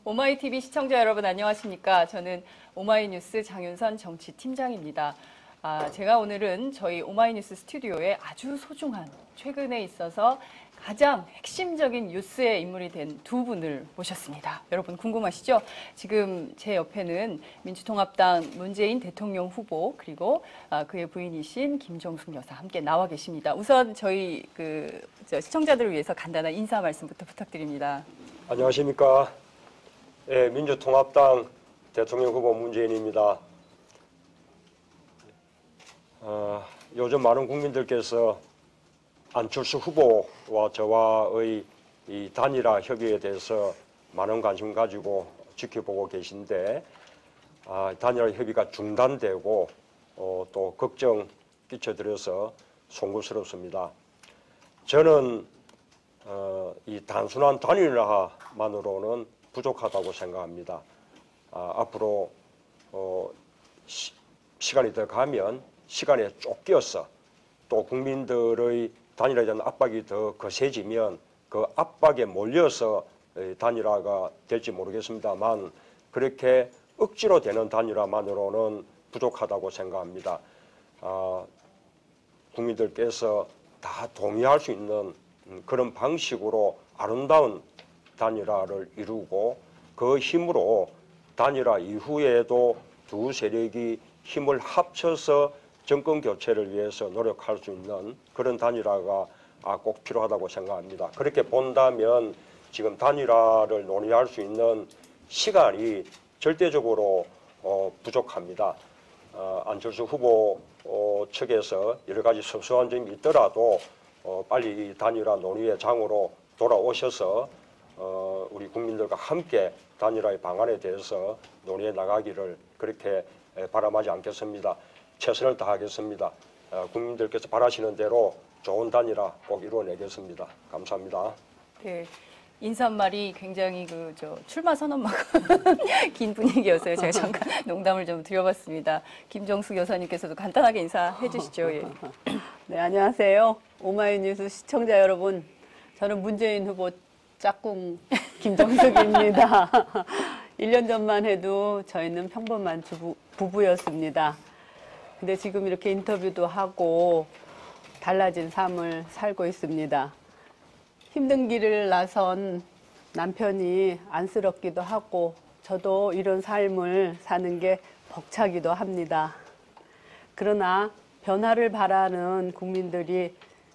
오마이TV 시청자 여러분 안녕하십니까? 저는 오마이뉴스 장윤선 정치팀장입니다. 제가 오늘은 저희 오마이뉴스 스튜디오에 아주 소중한 최근에 있어서 가장 핵심적인 뉴스의 인물이 된 두 분을 모셨습니다. 여러분 궁금하시죠? 지금 제 옆에는 민주통합당 문재인 대통령 후보 그리고 그의 부인이신 김정숙 여사 함께 나와 계십니다. 우선 저희 시청자들을 위해서 간단한 인사 말씀부터 부탁드립니다. 안녕하십니까? 예, 민주통합당 대통령 후보 문재인입니다. 요즘 많은 국민들께서 안철수 후보와 저와의 이 단일화 협의에 대해서 많은 관심 가지고 지켜보고 계신데 단일화 협의가 중단되고 또 걱정 끼쳐드려서 송구스럽습니다. 저는 이 단순한 단일화만으로는 부족하다고 생각합니다. 앞으로 시간이 더 가면 시간에 쫓겨서 또 국민들의 단일화에 대한 압박이 더 거세지면 그 압박에 몰려서 단일화가 될지 모르겠습니다만 그렇게 억지로 되는 단일화만으로는 부족하다고 생각합니다. 국민들께서 다 동의할 수 있는 그런 방식으로 아름다운 단일화를 이루고 그 힘으로 단일화 이후에도 두 세력이 힘을 합쳐서 정권 교체를 위해서 노력할 수 있는 그런 단일화가 꼭 필요하다고 생각합니다. 그렇게 본다면 지금 단일화를 논의할 수 있는 시간이 절대적으로 부족합니다. 안철수 후보 측에서 여러 가지 섭섭한 점이 있더라도 빨리 이 단일화 논의의 장으로 돌아오셔서 우리 국민들과 함께 단일화의 방안에 대해서 논의해 나가기를 그렇게 바람하지 않겠습니다. 최선을 다하겠습니다. 국민들께서 바라시는 대로 좋은 단일화 꼭 이루어내겠습니다. 감사합니다. 네, 인사말이 굉장히 출마 선언만 긴 분위기였어요. 제가 잠깐 농담을 좀 드려봤습니다. 김정숙 여사님께서도 간단하게 인사해 주시죠. 예. 네, 안녕하세요. 오마이뉴스 시청자 여러분. 저는 문재인 후보 짝꿍 김정숙입니다. 1년 전만 해도 저희는 평범한 부부였습니다. 근데 지금 이렇게 인터뷰도 하고 달라진 삶을 살고 있습니다. 힘든 길을 나선 남편이 안쓰럽기도 하고 저도 이런 삶을 사는 게 벅차기도 합니다. 그러나 변화를 바라는 국민들이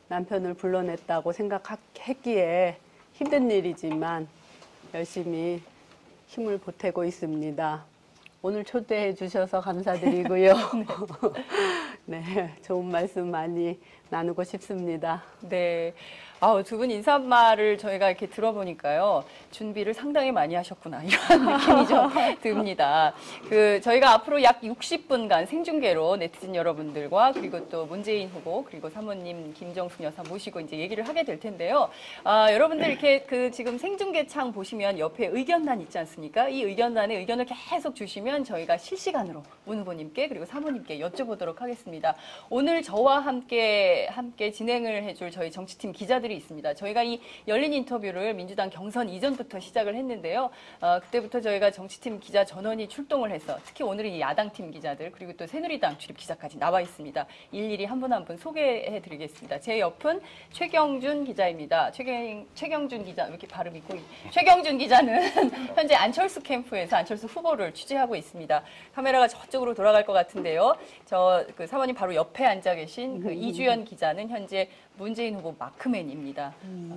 남편을 불러냈다고 생각했기에 힘든 일이지만 열심히 힘을 보태고 있습니다. 오늘 초대해 주셔서 감사드리고요. 네, 좋은 말씀 많이 나누고 싶습니다. 네. 두 분 인사말을 저희가 이렇게 들어보니까요. 준비를 상당히 많이 하셨구나. 이런 느낌이 좀 듭니다. 저희가 앞으로 약 60분간 생중계로 네티즌 여러분들과 그리고 또 문재인 후보 그리고 사모님 김정숙 여사 모시고 이제 얘기를 하게 될 텐데요. 여러분들 이렇게 지금 생중계 창 보시면 옆에 의견란 있지 않습니까? 이 의견란에 의견을 계속 주시면 저희가 실시간으로 문 후보님께 그리고 사모님께 여쭤보도록 하겠습니다. 오늘 저와 함께 진행을 해줄 저희 정치팀 기자들이 있습니다. 저희가 이 열린 인터뷰를 민주당 경선 이전부터 시작을 했는데요. 그때부터 저희가 정치팀 기자 전원이 출동을 해서 특히 오늘은 이 야당팀 기자들 그리고 또 새누리당 출입 기자까지 나와 있습니다. 일일이 한 분 한 분 소개해드리겠습니다. 제 옆은 최경준 기자입니다. 최경준 기자 이렇게 발음이 꼬이. 최경준 기자는 현재 안철수 캠프에서 안철수 후보를 취재하고 있습니다. 카메라가 저쪽으로 돌아갈 것 같은데요. 사모님 바로 옆에 앉아 계신 이주연 기자는 현재 문재인 후보 마크맨입니다.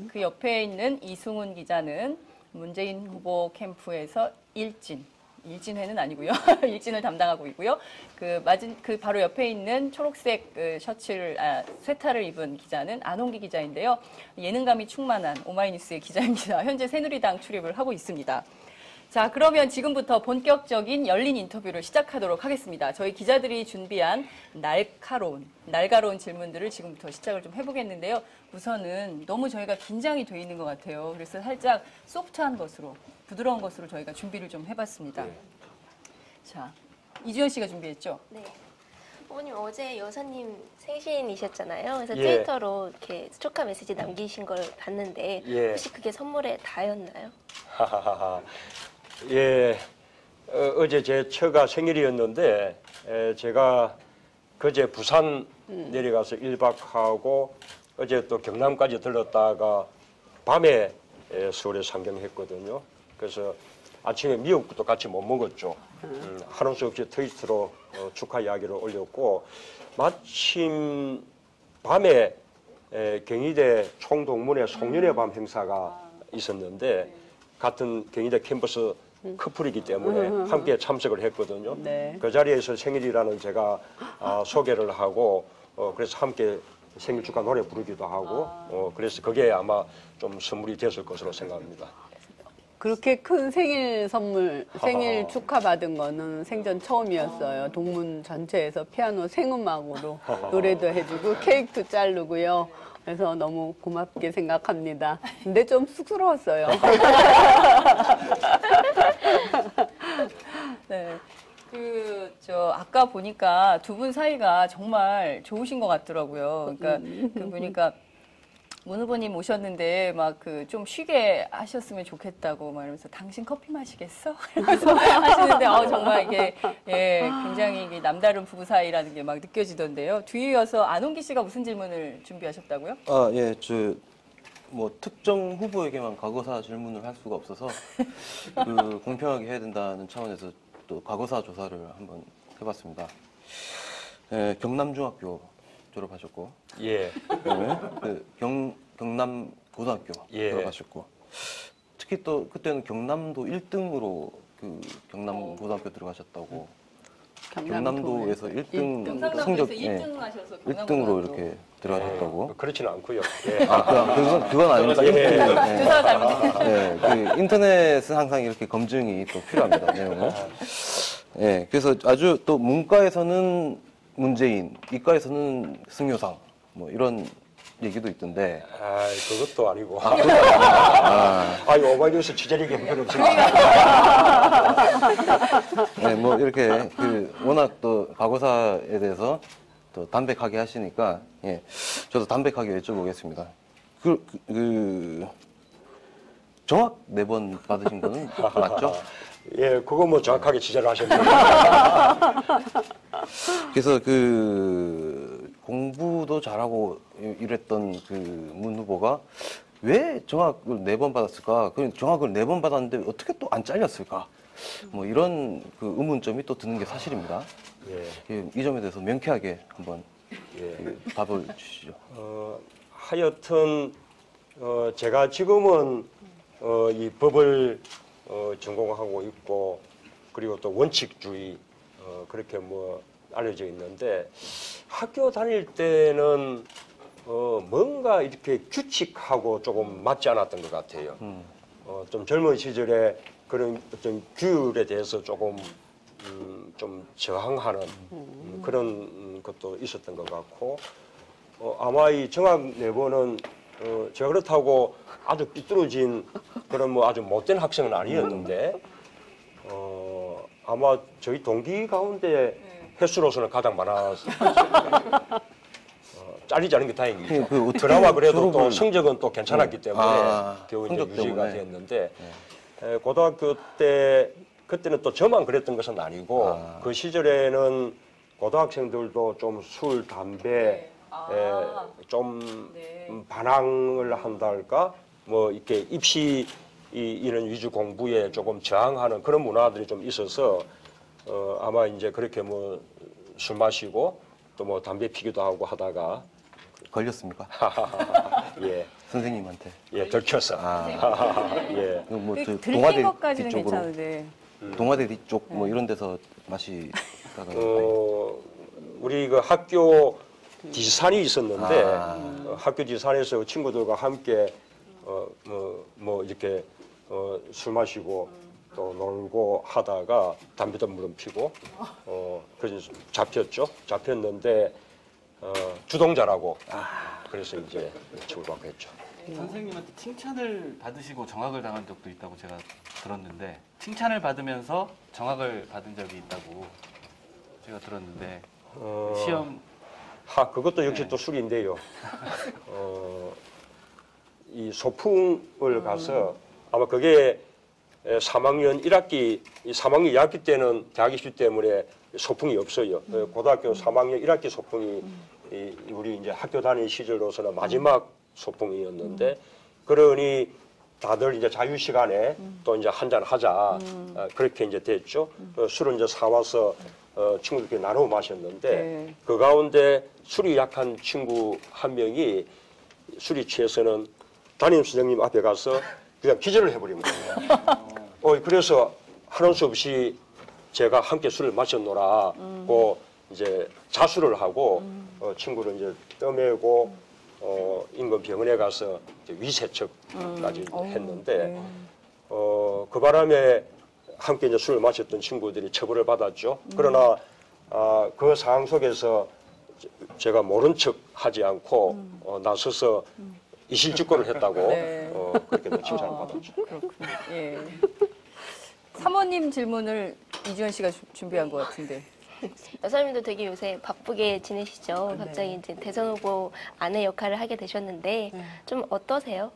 그 옆에 있는 이승훈 기자는 문재인 후보 캠프에서 일진회는 아니고요. 일진을 담당하고 있고요. 바로 옆에 있는 초록색 쇠타를 입은 기자는 안홍기 기자인데요. 예능감이 충만한 오마이뉴스의 기자입니다. 현재 새누리당 출입을 하고 있습니다. 자, 그러면 지금부터 본격적인 열린 인터뷰를 시작하도록 하겠습니다. 저희 기자들이 준비한 날카로운 질문들을 지금부터 시작을 좀 해보겠는데요. 우선은 너무 저희가 긴장이 돼 있는 것 같아요. 그래서 살짝 소프트한 것으로, 부드러운 것으로 저희가 준비를 좀 해봤습니다. 네. 자, 이주연 씨가 준비했죠? 네. 어머님 어제 여사님 생신이셨잖아요. 그래서 예. 트위터로 이렇게 축하 메시지 남기신 걸 봤는데 예. 혹시 그게 선물에 다였나요? 하하하하. 예, 어제 제 처가 생일이었는데 제가 그제 부산 내려가서 1박하고 어제 또 경남까지 들렀다가 밤에 서울에 상경했거든요. 그래서 아침에 미역국도 같이 못 먹었죠. 하루 수 없이 트위터로 축하 이야기를 올렸고 마침 밤에 경희대 총동문회 송년회 밤 행사가 있었는데 같은 경희대 캠퍼스 커플이기 때문에 함께 참석을 했거든요. 네. 그 자리에서 생일이라는 제가 소개를 하고 그래서 함께 생일 축하 노래 부르기도 하고 그래서 그게 아마 좀 선물이 됐을 것으로 생각합니다. 그렇게 큰 생일 선물, 생일 축하 받은 거는 생전 처음이었어요. 동문 전체에서 피아노 생음악으로 노래도 해주고 케이크도 자르고요. 그래서 너무 고맙게 생각합니다. 근데 좀 쑥스러웠어요. 네. 아까 보니까 두 분 사이가 정말 좋으신 것 같더라고요. 그러니까 그 보니까 문 후보님 오셨는데 막 좀 쉬게 하셨으면 좋겠다고 말하면서 당신 커피 마시겠어? 이러면서 하시는데 정말 이게 굉장히 이게 남다른 부부 사이라는 게 막 느껴지던데요. 뒤에 이어서 안홍기 씨가 무슨 질문을 준비하셨다고요? 예, 뭐 특정 후보에게만 과거사 질문을 할 수가 없어서 공평하게 해야 된다는 차원에서 또 과거사 조사를 한번 해봤습니다. 경남중학교 졸업하셨고, 예. 그다음에 경남 고등학교 예. 졸업하셨고, 특히 또 그때는 경남도 1등으로 경남 고등학교 들어가셨다고. 경남도에서 1등 경상남도에서 성적 1등 하셔서 1등으로 이렇게 들어가셨다고. 그렇지는 않고요. 예. 그건 아닙니다. 예. 조사가 잘못됐어요. 그 인터넷은 항상 이렇게 검증이 또 필요합니다. 내용은. 예, 그래서 아주 또 문과에서는 문재인, 이과에서는 승효상, 뭐 이런 얘기도 있던데. 그것도 아니고. 아, 오마이뉴스 취재력이 형편없습니다. 네, 뭐 이렇게 워낙 또 과거사에 대해서 또 담백하게 하시니까, 예, 저도 담백하게 여쭤보겠습니다. 정확 4번 받으신 거는 맞죠? 예, 그거 뭐 정확하게 취재를 하셨네요. 그래서 공부도 잘하고 이랬던 문 후보가 왜 정학을 4번 받았을까? 정학을 4번 받았는데 어떻게 또 안 잘렸을까? 뭐 이런 의문점이 또 드는 게 사실입니다. 예. 이 점에 대해서 명쾌하게 한번 답을 주시죠. 하여튼 제가 지금은 이 법을 전공하고 있고 그리고 또 원칙주의 그렇게 뭐 알려져 있는데 학교 다닐 때는 뭔가 이렇게 규칙하고 조금 맞지 않았던 것 같아요. 좀 젊은 시절에 그런 어떤 규율에 대해서 조금 좀 저항하는 그런 것도 있었던 것 같고 아마 이 정학 내부는 제가 그렇다고 아주 삐뚤어진 그런 뭐 아주 못된 학생은 아니었는데 아마 저희 동기 가운데 횟수로서는 가장 많아서 잘리지 않은 게 다행이죠. 그나마 그래도 또 성적은 또 괜찮았기 때문에 겨우 이제 유지가 됐는데 고등학교 때 그때는 또 저만 그랬던 것은 아니고 그 시절에는 고등학생들도 좀 술, 담배 좀 반항을 한달까 뭐 이렇게 입시 이런 위주 공부에 조금 저항하는 그런 문화들이 좀 있어서 아마 이제 그렇게 뭐 술 마시고 또 뭐 담배 피기도 하고 하다가 걸렸습니까? 예, 선생님한테. 예, 들켰어. 예. 뭐 들킨 것까지는 괜찮은데. 동아대 뒤쪽 뭐 이런 데서 마시다가 우리 그 학교 지산이 있었는데 학교 지산에서 친구들과 함께 뭐 이렇게 술 마시고 또 놀고 하다가 담배도 물론 피고 그래서 잡혔는데 주동자라고 그래서 이제 처벌받고 했죠. 선생님한테 칭찬을 받으시고 정학을 당한 적도 있다고 제가 들었는데 칭찬을 받으면서 정학을 받은 적이 있다고 제가 들었는데 시험 그것도 역시 또 술인데요. 이 소풍을 가서 아마 그게 3학년 1학기, 3학년 2학기 때는 대학 입시 때문에 소풍이 없어요. 고등학교 3학년 1학기 소풍이 우리 이제 학교 다니는 시절로서는 마지막 소풍이었는데 그러니 다들 이제 자유 시간에 또 이제 한잔 하자 그렇게 이제 됐죠. 술을 이제 사와서 친구들끼리 나눠 마셨는데 네. 그 가운데 술이 약한 친구 한 명이 술이 취해서는 담임 선생님 앞에 가서 그냥 기절을 해버린 거예요. 그래서 하는 수 없이 제가 함께 술을 마셨노라고 이제 자수를 하고 친구를 이제 떠매고 인근병원에 가서 이제 위세척까지 했는데 그 바람에 함께 이제 술을 마셨던 친구들이 처벌을 받았죠. 그러나 그 상황 속에서 제가 모른 척 하지 않고 나서서 이실직고를 했다고 네. 그렇게 칭찬을 받았죠. 그렇군요. 예. 사모님 질문을 이주연 씨가 준비한 것 같은데. 여사님도 되게 요새 바쁘게 지내시죠. 갑자기 이제 대선 후보 아내 역할을 하게 되셨는데 좀 어떠세요?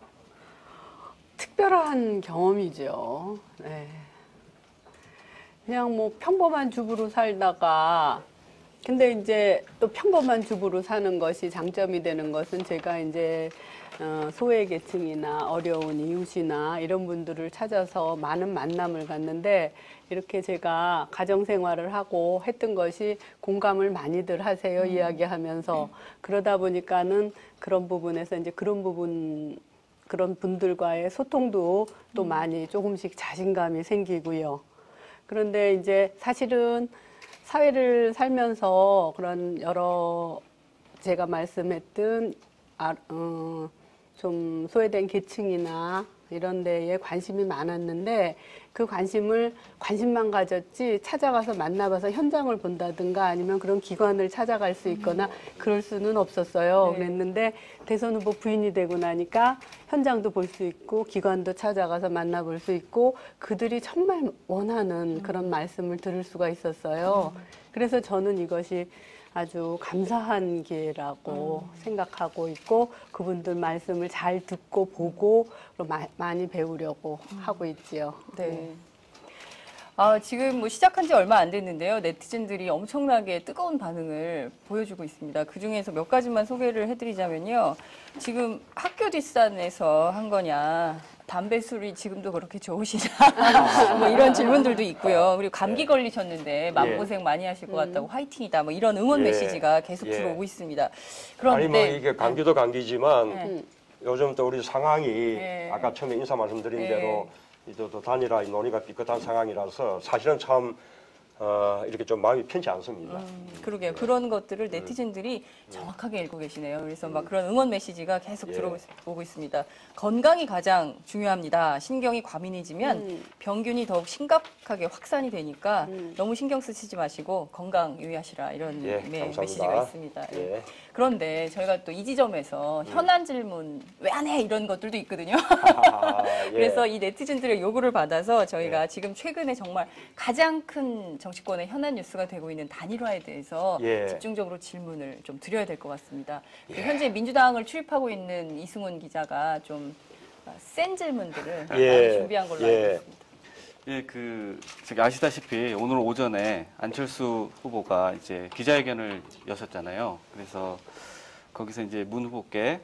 특별한 경험이죠. 네. 그냥 뭐 평범한 주부로 살다가 근데 이제 또 평범한 주부로 사는 것이 장점이 되는 것은 제가 이제 소외계층이나 어려운 이웃이나 이런 분들을 찾아서 많은 만남을 갖는데 이렇게 제가 가정생활을 하고 했던 것이 공감을 많이들 하세요. 이야기하면서. 그러다 보니까는 그런 부분에서 이제 그런 분들과의 소통도 또 많이 조금씩 자신감이 생기고요. 그런데 이제 사실은 사회를 살면서 그런 여러 제가 말씀했던 좀 소외된 계층이나 이런 데에 관심이 많았는데 그 관심만 가졌지 찾아가서 만나봐서 현장을 본다든가 아니면 그런 기관을 찾아갈 수 있거나 그럴 수는 없었어요. 네. 그랬는데 대선 후보 부인이 되고 나니까 현장도 볼 수 있고 기관도 찾아가서 만나볼 수 있고 그들이 정말 원하는 그런 말씀을 들을 수가 있었어요. 그래서 저는 이것이 아주 감사한 기회라고 생각하고 있고 그분들 말씀을 잘 듣고 보고 많이 배우려고 하고 있지요. 네. 지금 뭐 시작한 지 얼마 안 됐는데요. 네티즌들이 엄청나게 뜨거운 반응을 보여주고 있습니다. 그 중에서 몇 가지만 소개를 해드리자면요. 지금 학교 뒷산에서 한 거냐, 담배 술이 지금도 그렇게 좋으시냐, 뭐 이런 질문들도 있고요. 그리고 감기 걸리셨는데 마음고생 많이 하실 것 같다고 화이팅이다, 뭐 이런 응원 예. 메시지가 계속 예. 들어오고 있습니다. 아니 뭐 그런데 이게 감기도 감기지만 네. 요즘 또 우리 상황이 네. 아까 처음에 인사 말씀드린 네. 대로 또 단일화 논의가 삐끗한 상황이라서 사실은 참 이렇게 좀 마음이 편치 않습니다. 그러게요. 그런 것들을 네티즌들이 정확하게 읽고 계시네요. 그래서 막 그런 응원 메시지가 계속 예. 들어오고 있습니다. 건강이 가장 중요합니다. 신경이 과민해지면 병균이 더욱 심각하게 확산이 되니까 너무 신경 쓰시지 마시고 건강 유의하시라 이런 예, 네, 감사합니다. 메시지가 있습니다. 예. 예. 그런데 저희가 또 이 지점에서 현안 질문 왜 안 해? 이런 것들도 있거든요. 예. 그래서 이 네티즌들의 요구를 받아서 저희가 예. 지금 최근에 정말 가장 큰 정치권의 현안 뉴스가 되고 있는 단일화에 대해서 예. 집중적으로 질문을 좀 드려야 될 것 같습니다. 현재 민주당을 출입하고 있는 이승훈 기자가 좀 센 질문들을 많이 준비한 걸로 알고 있습니다. 예, 저기 아시다시피 오늘 오전에 안철수 후보가 이제 기자회견을 여셨잖아요. 그래서 거기서 이제 문 후보께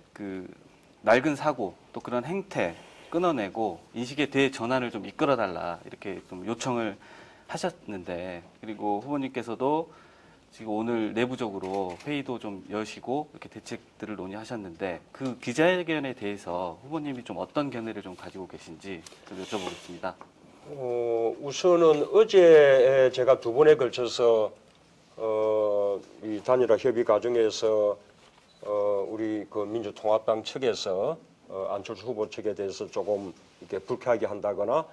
낡은 사고 또 그런 행태 끊어내고 인식의 대전환을 좀 이끌어달라 이렇게 좀 요청을 하셨는데 그리고 후보님께서도 지금 오늘 내부적으로 회의도 좀 여시고 이렇게 대책들을 논의하셨는데 그 기자회견에 대해서 후보님이 좀 어떤 견해를 좀 가지고 계신지 좀 여쭤보겠습니다. 우선은 어제 제가 두 번에 걸쳐서 이 단일화 협의 과정에서 우리 그 민주통합당 측에서 안철수 후보 측에 대해서 조금 이렇게 불쾌하게 한다거나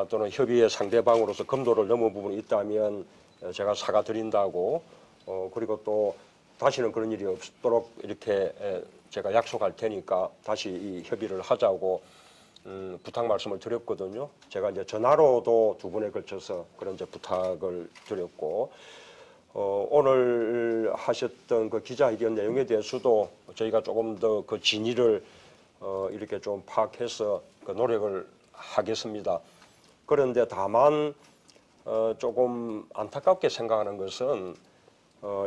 또는 협의의 상대방으로서 검도를 넘은 부분이 있다면 제가 사과드린다고 그리고 또 다시는 그런 일이 없도록 이렇게 제가 약속할 테니까 다시 이 협의를 하자고 부탁 말씀을 드렸거든요. 제가 이제 전화로도 두 번에 걸쳐서 그런 이제 부탁을 드렸고 오늘 하셨던 그 기자회견 내용에 대해서도 저희가 조금 더 그 진위를 이렇게 좀 파악해서 그 노력을 하겠습니다. 그런데 다만 조금 안타깝게 생각하는 것은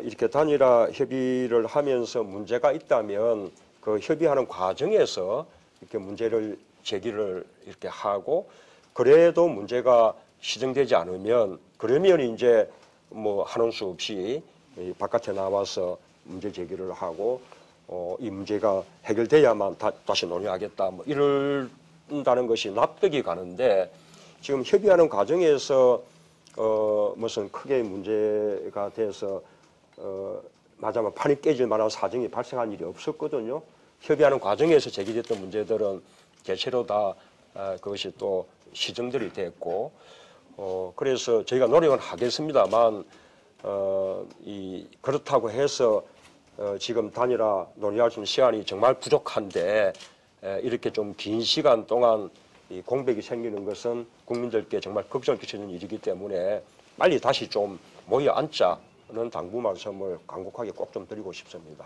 이렇게 단일화 협의를 하면서 문제가 있다면 그 협의하는 과정에서 이렇게 문제를 제기를 이렇게 하고 그래도 문제가 시정되지 않으면 그러면 이제 뭐 하는 수 없이 바깥에 나와서 문제 제기를 하고 이 문제가 해결돼야만 다시 논의하겠다 뭐 이런다는 것이 납득이 가는데 지금 협의하는 과정에서 무슨 크게 문제가 돼서 맞아만 판이 깨질 만한 사정이 발생한 일이 없었거든요. 협의하는 과정에서 제기됐던 문제들은 대체로 다 그것이 또 시정들이 됐고 그래서 저희가 노력은 하겠습니다만 그렇다고 해서 지금 단일화 논의할 수 있는 시간이 정말 부족한데 이렇게 좀 긴 시간 동안 이 공백이 생기는 것은 국민들께 정말 걱정을 끼치는 일이기 때문에 빨리 다시 좀 모여 앉자는 당부 말씀을 간곡하게 꼭 좀 드리고 싶습니다.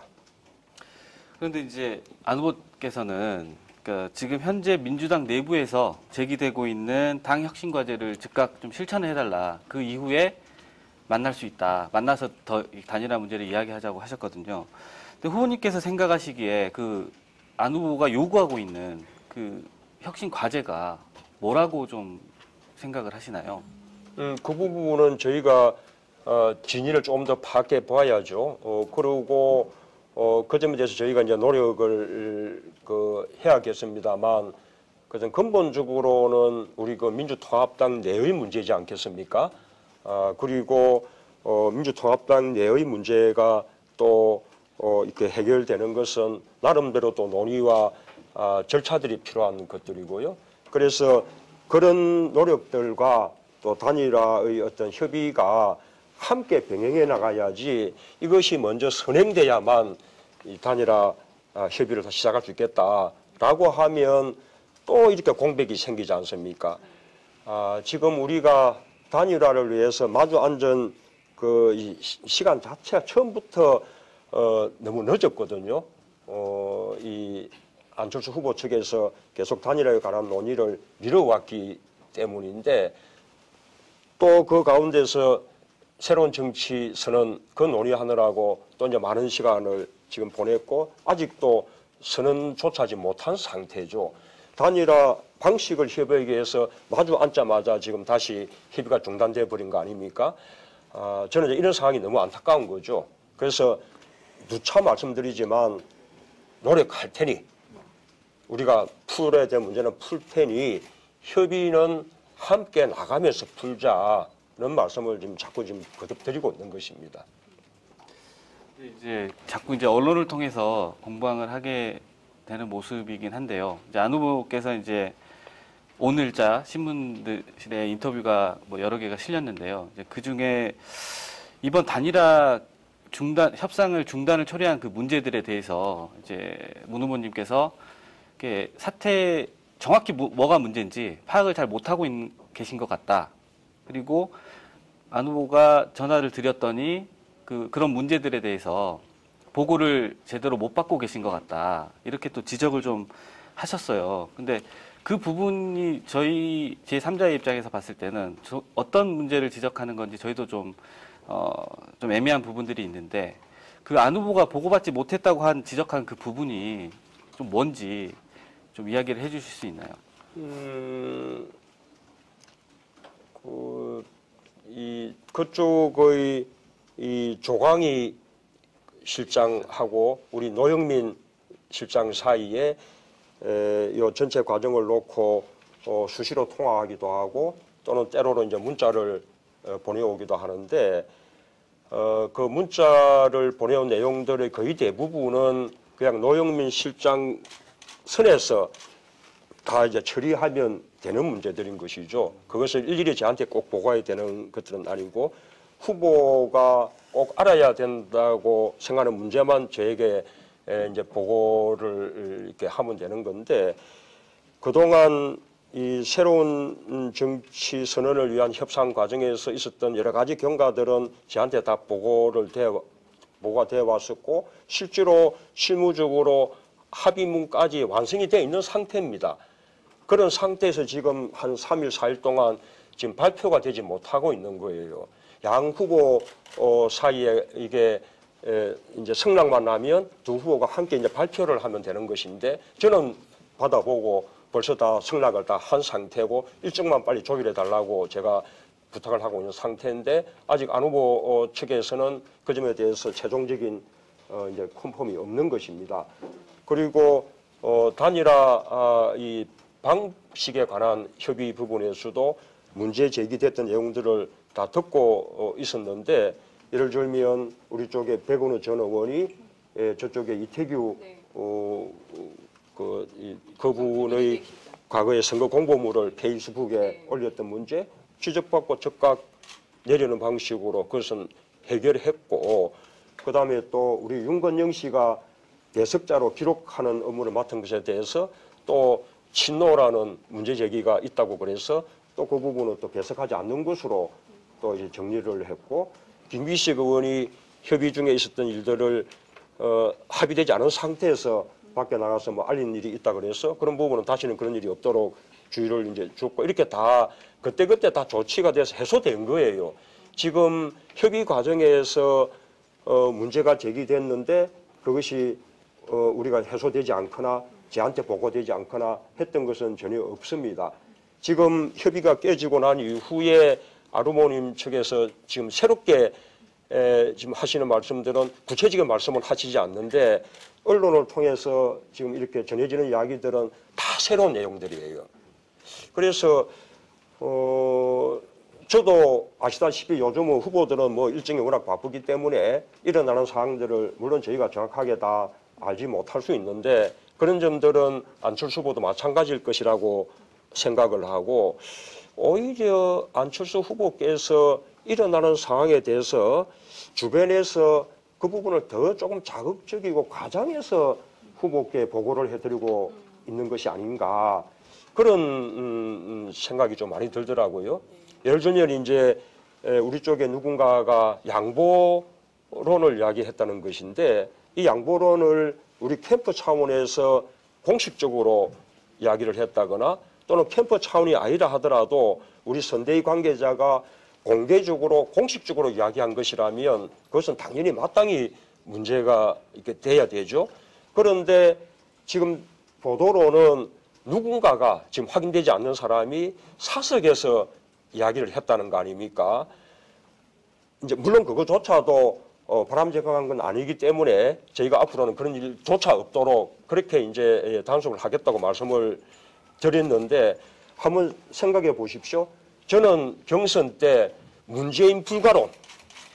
그런데 이제 안 후보께서는 그러니까 지금 현재 민주당 내부에서 제기되고 있는 당 혁신 과제를 즉각 좀 실천을 해달라. 그 이후에 만날 수 있다. 만나서 더 단일화 문제를 이야기하자고 하셨거든요. 근데 후보님께서 생각하시기에 그 안 후보가 요구하고 있는 그 혁신 과제가 뭐라고 좀 생각을 하시나요? 그 부분은 저희가 진위를 조금 더 파악해 봐야죠. 그리고 그 점에 대해서 저희가 이제 노력을 해야겠습니다만, 그전 근본적으로는 우리 그 민주통합당 내의 문제지 않겠습니까? 그리고 민주통합당 내의 문제가 또 이렇게 해결되는 것은 나름대로 또 논의와 절차들이 필요한 것들이고요. 그래서 그런 노력들과 또 단일화의 어떤 협의가 함께 병행해 나가야지 이것이 먼저 선행돼야만 이 단일화 협의를 다시 시작할 수 있겠다라고 하면 또 이렇게 공백이 생기지 않습니까? 지금 우리가 단일화를 위해서 마주 앉은 이 시간 자체가 처음부터 너무 늦었거든요. 이 안철수 후보 측에서 계속 단일화에 관한 논의를 미뤄왔기 때문인데 또 그 가운데서 새로운 정치 선언 그 논의하느라고 또 이제 많은 시간을 지금 보냈고 아직도 선언조차 하지 못한 상태죠. 단일화 방식을 협의하기 위해서 마주 앉자마자 지금 다시 협의가 중단돼 버린 거 아닙니까? 저는 이런 상황이 너무 안타까운 거죠. 그래서 누차 말씀드리지만 노력할 테니 우리가 풀어야 될 문제는 풀 테니 협의는 함께 나가면서 풀자는 말씀을 지금 자꾸 거듭드리고 있는 것입니다. 이제 자꾸 이제 언론을 통해서 공방을 하게 되는 모습이긴 한데요. 이제 안 후보께서 이제 오늘자 신문들의 인터뷰가 뭐 여러 개가 실렸는데요. 이제 그 중에 이번 단일화 협상을 중단을 초래한 그 문제들에 대해서 이제 문 후보님께서 이렇게 사태 정확히 뭐가 문제인지 파악을 잘 못하고 계신 것 같다. 그리고 안 후보가 전화를 드렸더니 그런 문제들에 대해서 보고를 제대로 못 받고 계신 것 같다. 이렇게 또 지적을 좀 하셨어요. 근데 그 부분이 저희 제3자의 입장에서 봤을 때는 어떤 문제를 지적하는 건지 저희도 좀 애매한 부분들이 있는데 그 안 후보가 보고받지 못했다고 지적한 그 부분이 좀 뭔지 좀 이야기를 해주실 수 있나요? 그쪽의 이 조광희 실장하고 우리 노영민 실장 사이에 이 전체 과정을 놓고 수시로 통화하기도 하고 또는 때로는 이제 문자를 보내오기도 하는데 그 문자를 보내온 내용들의 거의 대부분은 그냥 노영민 실장 선에서 다 이제 처리하면 되는 문제들인 것이죠. 그것을 일일이 저한테 꼭 보고해야 되는 것들은 아니고 후보가 꼭 알아야 된다고 생각하는 문제만 저에게 이제 보고를 이렇게 하면 되는 건데 그동안 이 새로운 정치 선언을 위한 협상 과정에서 있었던 여러 가지 경과들은 저한테 다 보고가 되어 왔었고 실제로 실무적으로 합의문까지 완성이 되어 있는 상태입니다. 그런 상태에서 지금 한 3일, 4일 동안 지금 발표가 되지 못하고 있는 거예요. 양 후보 사이에 이게 이제 승낙만 나면 두 후보가 함께 이제 발표를 하면 되는 것인데 저는 받아보고 벌써 다 승낙을 다 한 상태고 일정만 빨리 조율해 달라고 제가 부탁을 하고 있는 상태인데 아직 안 후보 측에서는 그 점에 대해서 최종적인 이제 컨펌이 없는 것입니다. 그리고 단일화 이 방식에 관한 협의 부분에서도 문제 제기됐던 내용들을 다 듣고 있었는데 예를 들면 우리 쪽에 백은우 전 의원이 저쪽에 이태규 그분의 과거의 선거 공보물을 페이스북에 올렸던 문제 지적받고 즉각 내리는 방식으로 그것은 해결했고 그다음에 또 우리 윤건영 씨가 배석자로 기록하는 업무를 맡은 것에 대해서 또 친노라는 문제 제기가 있다고 그래서 또 그 부분은 또 배석하지 않는 것으로 또 이제 정리를 했고 김기식 의원이 협의 중에 있었던 일들을 합의되지 않은 상태에서 밖에 나가서 뭐 알린 일이 있다 그래서 그런 부분은 다시는 그런 일이 없도록 주의를 이제 줬고 이렇게 다 그때그때 다 조치가 돼서 해소된 거예요. 지금 협의 과정에서 문제가 제기됐는데 그것이 우리가 해소되지 않거나 저한테 보고되지 않거나 했던 것은 전혀 없습니다. 지금 협의가 깨지고 난 이후에 아르모님 측에서 지금 새롭게 지금 하시는 말씀들은 구체적인 말씀을 하시지 않는데 언론을 통해서 지금 이렇게 전해지는 이야기들은 다 새로운 내용들이에요. 그래서 저도 아시다시피 요즘 후보들은 뭐 일정이 워낙 바쁘기 때문에 일어나는 사항들을 물론 저희가 정확하게 다 알지 못할 수 있는데 그런 점들은 안철수 후보도 마찬가지일 것이라고 생각을 하고 오히려 안철수 후보께서 일어나는 상황에 대해서 주변에서 그 부분을 더 조금 자극적이고 과장해서 후보께 보고를 해드리고 있는 것이 아닌가 그런 생각이 좀 많이 들더라고요. 예를 들면 이제 우리 쪽에 누군가가 양보론을 이야기했다는 것인데 이 양보론을 우리 캠프 차원에서 공식적으로 이야기를 했다거나 또는 캠프 차원이 아니라 하더라도 우리 선대위 관계자가 공개적으로 공식적으로 이야기한 것이라면 그것은 당연히 마땅히 문제가 이렇게 돼야 되죠. 그런데 지금 보도로는 누군가가 지금 확인되지 않는 사람이 사석에서 이야기를 했다는 거 아닙니까? 이제 물론 그거조차도 바람직한 건 아니기 때문에 저희가 앞으로는 그런 일조차 없도록 그렇게 이제 단속을 하겠다고 말씀을 드렸는데 한번 생각해 보십시오. 저는 경선 때 문재인 불가론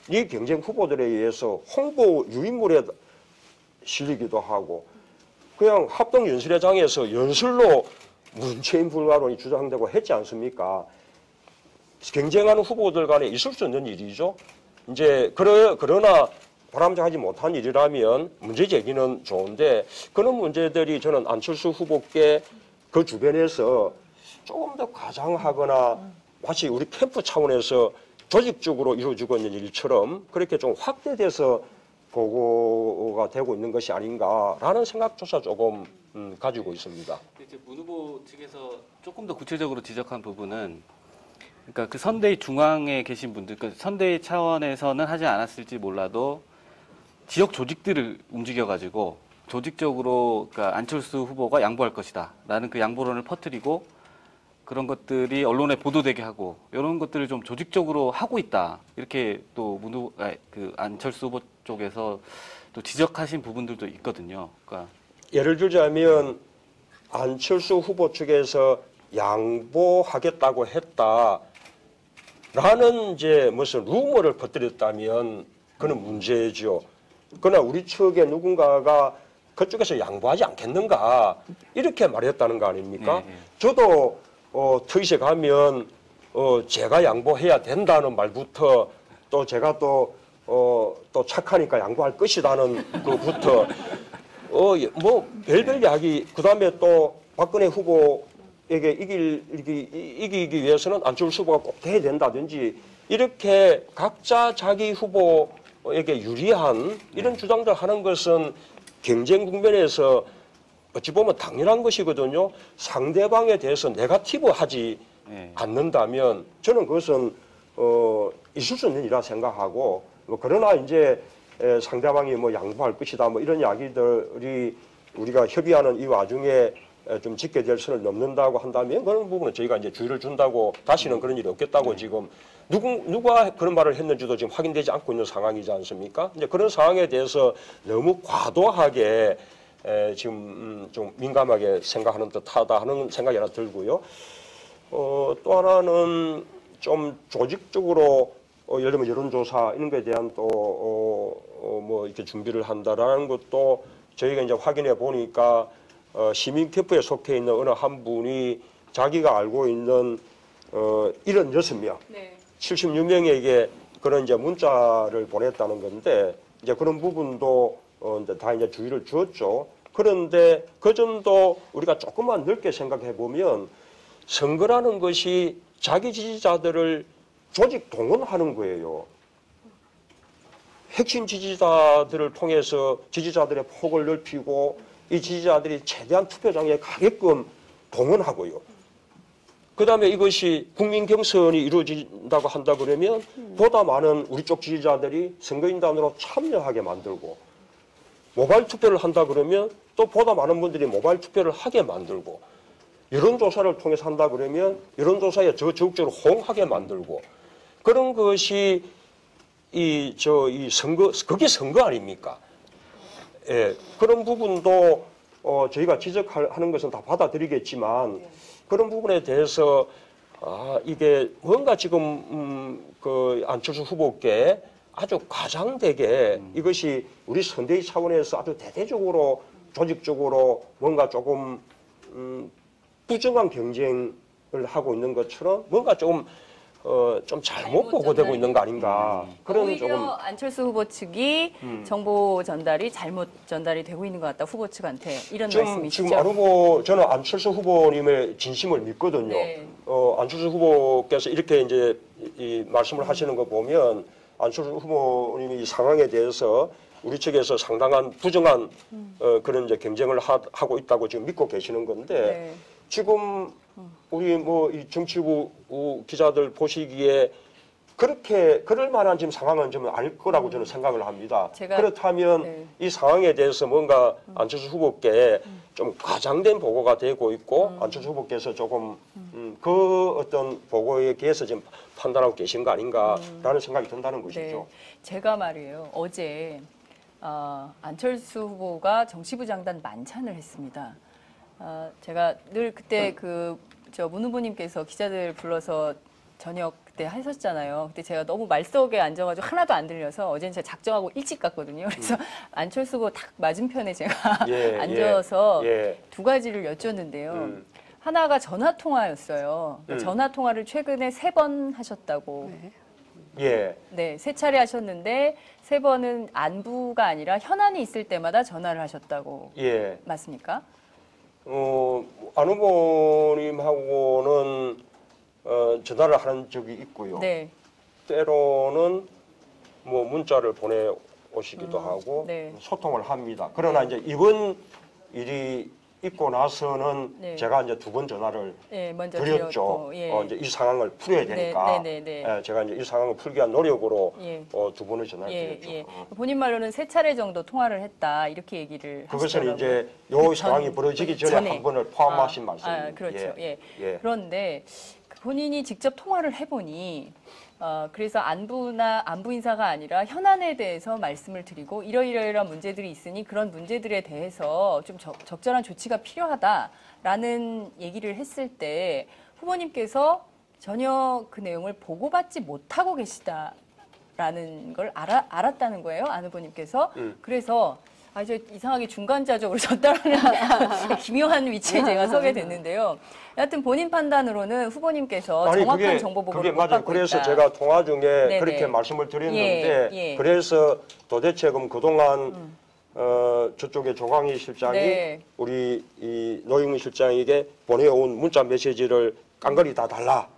이 경쟁 후보들에 의해서 홍보 유인물에 실리기도 하고 그냥 합동연설회장에서 연설로 문재인 불가론이 주장되고 했지 않습니까? 경쟁하는 후보들 간에 있을 수 있는 일이죠. 이제 그러나 바람직하지 못한 일이라면 문제 제기는 좋은데 그런 문제들이 저는 안철수 후보께 그 주변에서 조금 더 과장하거나 마치 우리 캠프 차원에서 조직적으로 이루어지고 있는 일처럼 그렇게 좀 확대돼서 보고가 되고 있는 것이 아닌가라는 생각조차 조금 가지고 있습니다. 이제 문 후보 측에서 조금 더 구체적으로 지적한 부분은 그러니까 그 선대위 중앙에 계신 분들, 그 선대위 차원에서는 하지 않았을지 몰라도 지역 조직들을 움직여가지고 조직적으로 그러니까 안철수 후보가 양보할 것이다라는 그 양보론을 퍼뜨리고 그런 것들이 언론에 보도되게 하고 이런 것들을 좀 조직적으로 하고 있다 이렇게 또 그 안철수 후보 쪽에서 또 지적하신 부분들도 있거든요. 그러니까 예를 들자면 안철수 후보 측에서 양보하겠다고 했다라는 이제 무슨 루머를 퍼뜨렸다면 그는 문제죠. 그러나 우리 측에 누군가가 그쪽에서 양보하지 않겠는가 이렇게 말했다는 거 아닙니까? 네, 네. 저도 트윗에 가면 제가 양보해야 된다는 말부터 또 제가 또 착하니까 양보할 것이라는 그부터 뭐 별별 이야기 그다음에 또 박근혜 후보에게 이기기 위해서는 안철수 후보가 꼭 돼야 된다든지 이렇게 각자 자기 후보에게 유리한 이런 주장들 하는 것은 경쟁 국면에서 어찌 보면 당연한 것이거든요. 상대방에 대해서 네거티브 하지 네. 않는다면 저는 그것은 있을 수 있는 일이라 생각하고 뭐 그러나 이제 상대방이 뭐 양보할 것이다 뭐 이런 이야기들이 우리가 협의하는 이 와중에 좀 지켜야 될 선을 넘는다고 한다면 그런 부분은 저희가 이제 주의를 준다고 다시는 그런 일이 없겠다고 지금 누가 그런 말을 했는지도 지금 확인되지 않고 있는 상황이지 않습니까? 이제 그런 상황에 대해서 너무 과도하게 지금 좀 민감하게 생각하는 듯하다 하는 생각이 하나 들고요. 또 하나는 좀 조직적으로 예를 들면 여론조사 이런 거에 대한 또 뭐 이렇게 준비를 한다라는 것도 저희가 이제 확인해 보니까 시민협회에 속해 있는 어느 한 분이 자기가 알고 있는 76명, 네. 76명에게 그런 이제 문자를 보냈다는 건데 이제 그런 부분도 이제 다 이제 주의를 주었죠. 그런데 그 점도 우리가 조금만 넓게 생각해 보면 선거라는 것이 자기 지지자들을 조직 동원하는 거예요. 핵심 지지자들을 통해서 지지자들의 폭을 넓히고 이 지지자들이 최대한 투표장에 가게끔 동원하고요. 그다음에 이것이 국민 경선이 이루어진다고 한다 그러면 보다 많은 우리 쪽 지지자들이 선거인단으로 참여하게 만들고 모바일 투표를 한다 그러면 또 보다 많은 분들이 모바일 투표를 하게 만들고 여론조사를 통해서 한다 그러면 여론조사에 적극적으로 호응하게 만들고 그런 것이 이 선거, 그게 선거 아닙니까? 예, 그런 부분도 저희가 지적하는 것은 다 받아들이겠지만 그런 부분에 대해서 이게 뭔가 지금 그 안철수 후보께 아주 과장되게 이것이 우리 선대위 차원에서 아주 대대적으로 조직적으로 뭔가 조금 부정한 경쟁을 하고 있는 것처럼 뭔가 좀 잘못 보고되고 있는 거 아닌가. 그런 오히려 조금 안철수 후보 측이 정보 전달이 잘못 전달이 되고 있는 것 같다. 후보 측한테 이런 말씀이시죠? 지금 저는 안철수 후보님의 진심을 믿거든요. 네. 안철수 후보께서 이렇게 이제 이 말씀을 하시는 거 보면 안철수 후보님이 이 상황에 대해서 우리 측에서 상당한 부정한 그런 이제 경쟁을 하고 있다고 지금 믿고 계시는 건데 네. 지금 우리 뭐 이 정치부 기자들 보시기에 그렇게 그럴 만한 지금 상황은 좀 아닐 거라고 저는 생각을 합니다. 그렇다면 네. 이 상황에 대해서 뭔가 안철수 후보께 좀 과장된 보고가 되고 있고 안철수 후보께서 조금 그 어떤 보고에 대해서 지금 판단하고 계신 거 아닌가라는 생각이 든다는 것이죠. 네. 제가 말이에요. 어제 안철수 후보가 정치부 장단 만찬을 했습니다. 제가 늘 그때 문 후보님께서 기자들 불러서 저녁 그때 하셨잖아요. 그때 제가 너무 말석에 앉아가지고 하나도 안 들려서 어제는 제가 작정하고 일찍 갔거든요. 그래서 안철수 후보 딱 맞은편에 제가 앉아서 두 가지를 여쭈었는데요. 하나가 전화 통화였어요. 전화 통화를 최근에 3번 하셨다고. 예. 네, 3차례 하셨는데 3번은 안부가 아니라 현안이 있을 때마다 전화를 하셨다고. 예. 맞습니까? 안 후보님하고는 전화를 하는 적이 있고요. 네. 때로는 뭐 문자를 보내오시기도 하고 네. 소통을 합니다. 그러나 이제 이번 일이 있고 나서는 네. 제가 이제 2번 전화를 먼저 드렸죠. 드렸고, 이제 이 상황을 풀어야 되니까 제가 이제 이 상황을 풀기 위한 노력으로 2번을 전화를 드렸죠. 본인 말로는 3차례 정도 통화를 했다 이렇게 얘기를 그것은 하시더라고요. 이제 이 상황이 벌어지기 전에 한 번을 포함하신 말씀입니다. 그렇죠. 예. 그런데 본인이 직접 통화를 해보니 그래서 안부 인사가 아니라 현안에 대해서 말씀을 드리고 이러이러이러한 문제들이 있으니 그런 문제들에 대해서 좀 적절한 조치가 필요하다라는 얘기를 했을 때 후보님께서 전혀 그 내용을 보고받지 못하고 계시다라는 걸 알았다는 거예요. 안 후보님께서. 그래서 저 이상하게 중간자적으로 전달하는 기묘한 위치에 제가 서게 됐는데요. 여하튼 본인 판단으로는 후보님께서 정확한 정보 보고를 못 받고 그래서 있다. 제가 통화 중에 네네. 그렇게 말씀을 드렸는데 예. 그래서 도대체 그동안 저쪽에 조광희 실장이 우리 이 노영민 실장에게 보내온 문자 메시지를 깡그리 다 달라.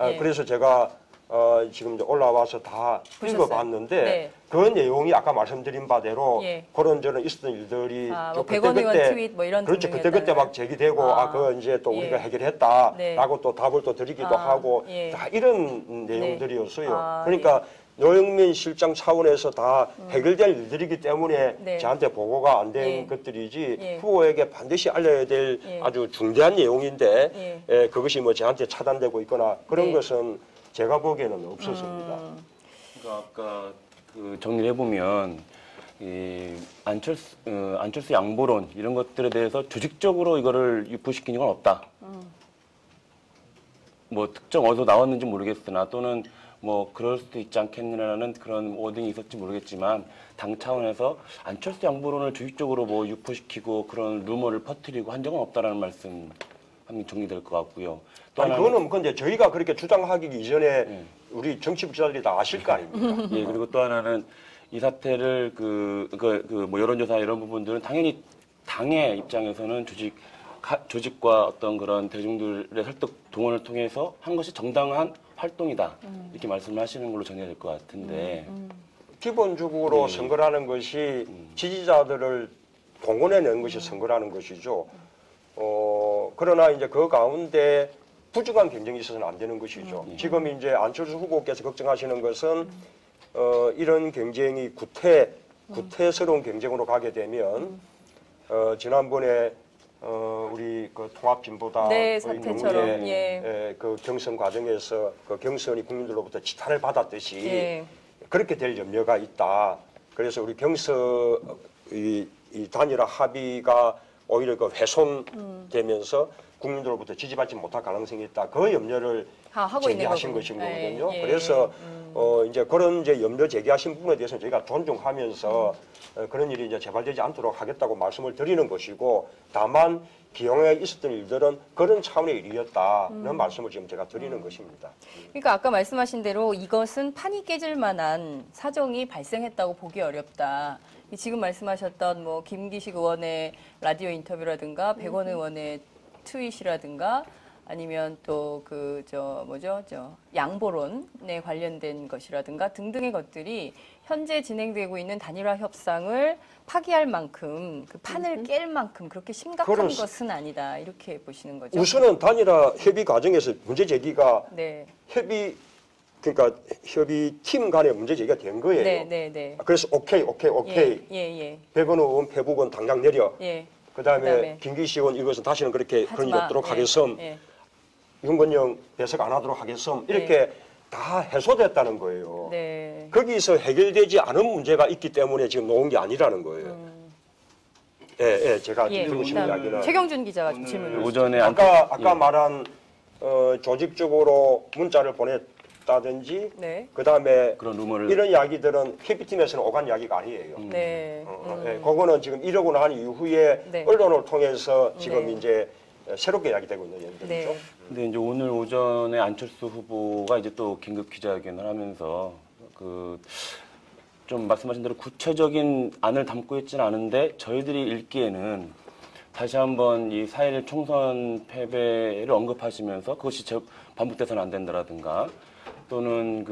예. 그래서 제가 지금 이제 올라와서 다 보셨어요? 읽어봤는데 네. 그 내용이 아까 말씀드린 바대로 예. 그런저런 있었던 일들이 뭐 백원 의원 트윗 뭐 이런 그렇죠. 등등이었다는 그때 막 제기되고 그거 이제 또 예. 우리가 해결했다라고 네. 또 답을 또 드리기도 하고 예. 다 이런 내용들이었어요. 네. 그러니까 노영민 실장 차원에서 다 해결될 일들이기 때문에 네. 저한테 보고가 안 된 예. 것들이지 예. 후보에게 반드시 알려야 될 예. 아주 중대한 내용인데 그것이 뭐 저한테 차단되고 있거나 그런 네. 것은 제가 보기에는 없었습니다. 그러니까 아까 그 정리를 해보면 이 안철수 양보론 이런 것들에 대해서 조직적으로 이거를 유포시키는 건 없다. 뭐 특정 어디서 나왔는지 모르겠으나 또는 뭐 그럴 수도 있지 않겠느냐는 그런 워딩이 있었지 모르겠지만 당 차원에서 안철수 양보론을 조직적으로 뭐 유포시키고 그런 루머를 퍼뜨리고 한 적은 없다라는 말씀 하면 정리될 것 같고요. 또 아니 하나는- 그거는 근데 저희가 그렇게 주장하기 이전에 우리 정치 부자들이 다 아실 거 아닙니까? 예, 그리고 또 하나는 이 사태를 뭐 여론조사 이런 부분들은 당연히 당의 입장에서는 조직과 어떤 그런 대중들의 설득 동원을 통해서 한 것이 정당한 활동이다. 이렇게 말씀을 하시는 걸로 정리가 될 것 같은데. 기본적으로 선거라는 것이 지지자들을 동원해내는 것이 선거라는 것이죠. 그러나 이제 그 가운데 부정한 경쟁이 있어서는 안 되는 것이죠. 지금 이제 안철수 후보께서 걱정하시는 것은 이런 경쟁이 구태스러운 경쟁으로 가게 되면 지난번에 우리 그 통합진보당 네, 사태처럼 그 경선 과정에서 그 경선이 국민들로부터 지탄을 받았듯이 예. 그렇게 될 염려가 있다. 그래서 우리 이 단일화 합의가 오히려 그 훼손되면서 국민들로부터 지지받지 못할 가능성이 있다. 그 염려를 하고 있는 제기하신 거군요. 것인 거거든요. 예, 예. 그래서 이제 그런 이제 염려 제기하신 부분에 대해서는 저희가 존중하면서 그런 일이 이제 재발되지 않도록 하겠다고 말씀을 드리는 것이고 다만 기왕에 있었던 일들은 그런 차원의 일이었다는 말씀을 지금 제가 드리는 것입니다. 그러니까 아까 말씀하신 대로 이것은 판이 깨질 만한 사정이 발생했다고 보기 어렵다. 지금 말씀하셨던 뭐 김기식 의원의 라디오 인터뷰라든가 백원 의원의 트윗이라든가 아니면 또 양보론에 관련된 것이라든가 등등의 것들이 현재 진행되고 있는 단일화 협상을 파기할 만큼 그 판을 깰 만큼 그렇게 심각한 그렇습니다. 것은 아니다. 이렇게 보시는 거죠. 우선은 단일화 협의 과정에서 문제 제기가 네. 그러니까 협의팀 간에 문제 제기가 된 거예요. 네. 그래서 오케이. 예. 백원 의원, 배북은 당장 내려. 예. 그다음에 김기식 의원 이것은 다시는 그렇게 그런 일 하지마. 없도록 하겠음. 예. 윤건영 배석 안 하도록 하겠음. 이렇게 다 해소됐다는 거예요. 네. 거기서 해결되지 않은 문제가 있기 때문에 지금 놓은 게 아니라는 거예요. 제가 듣고 싶은 그다음 이야기는 최경준 기자가 좀 질문을 오전에 아까 말한 조직적으로 문자를 보냈다든지 네. 그다음에 그런 루머를 이런 이야기들은 협의팀에서는 오간 이야기가 아니에요. 네. 그거는 지금 이러고 난 이후에 네. 언론을 통해서 지금 네. 이제 새롭게 이야기되고 있는 얘기들이죠. 네. 근데 이제 오늘 오전에 안철수 후보가 이제 또 긴급 기자회견을 하면서 좀 말씀하신 대로 구체적인 안을 담고 있지는 않은데 저희들이 읽기에는 다시 한번 이 4.1 총선 패배를 언급하시면서 그것이 반복돼서는 안 된다라든가 또는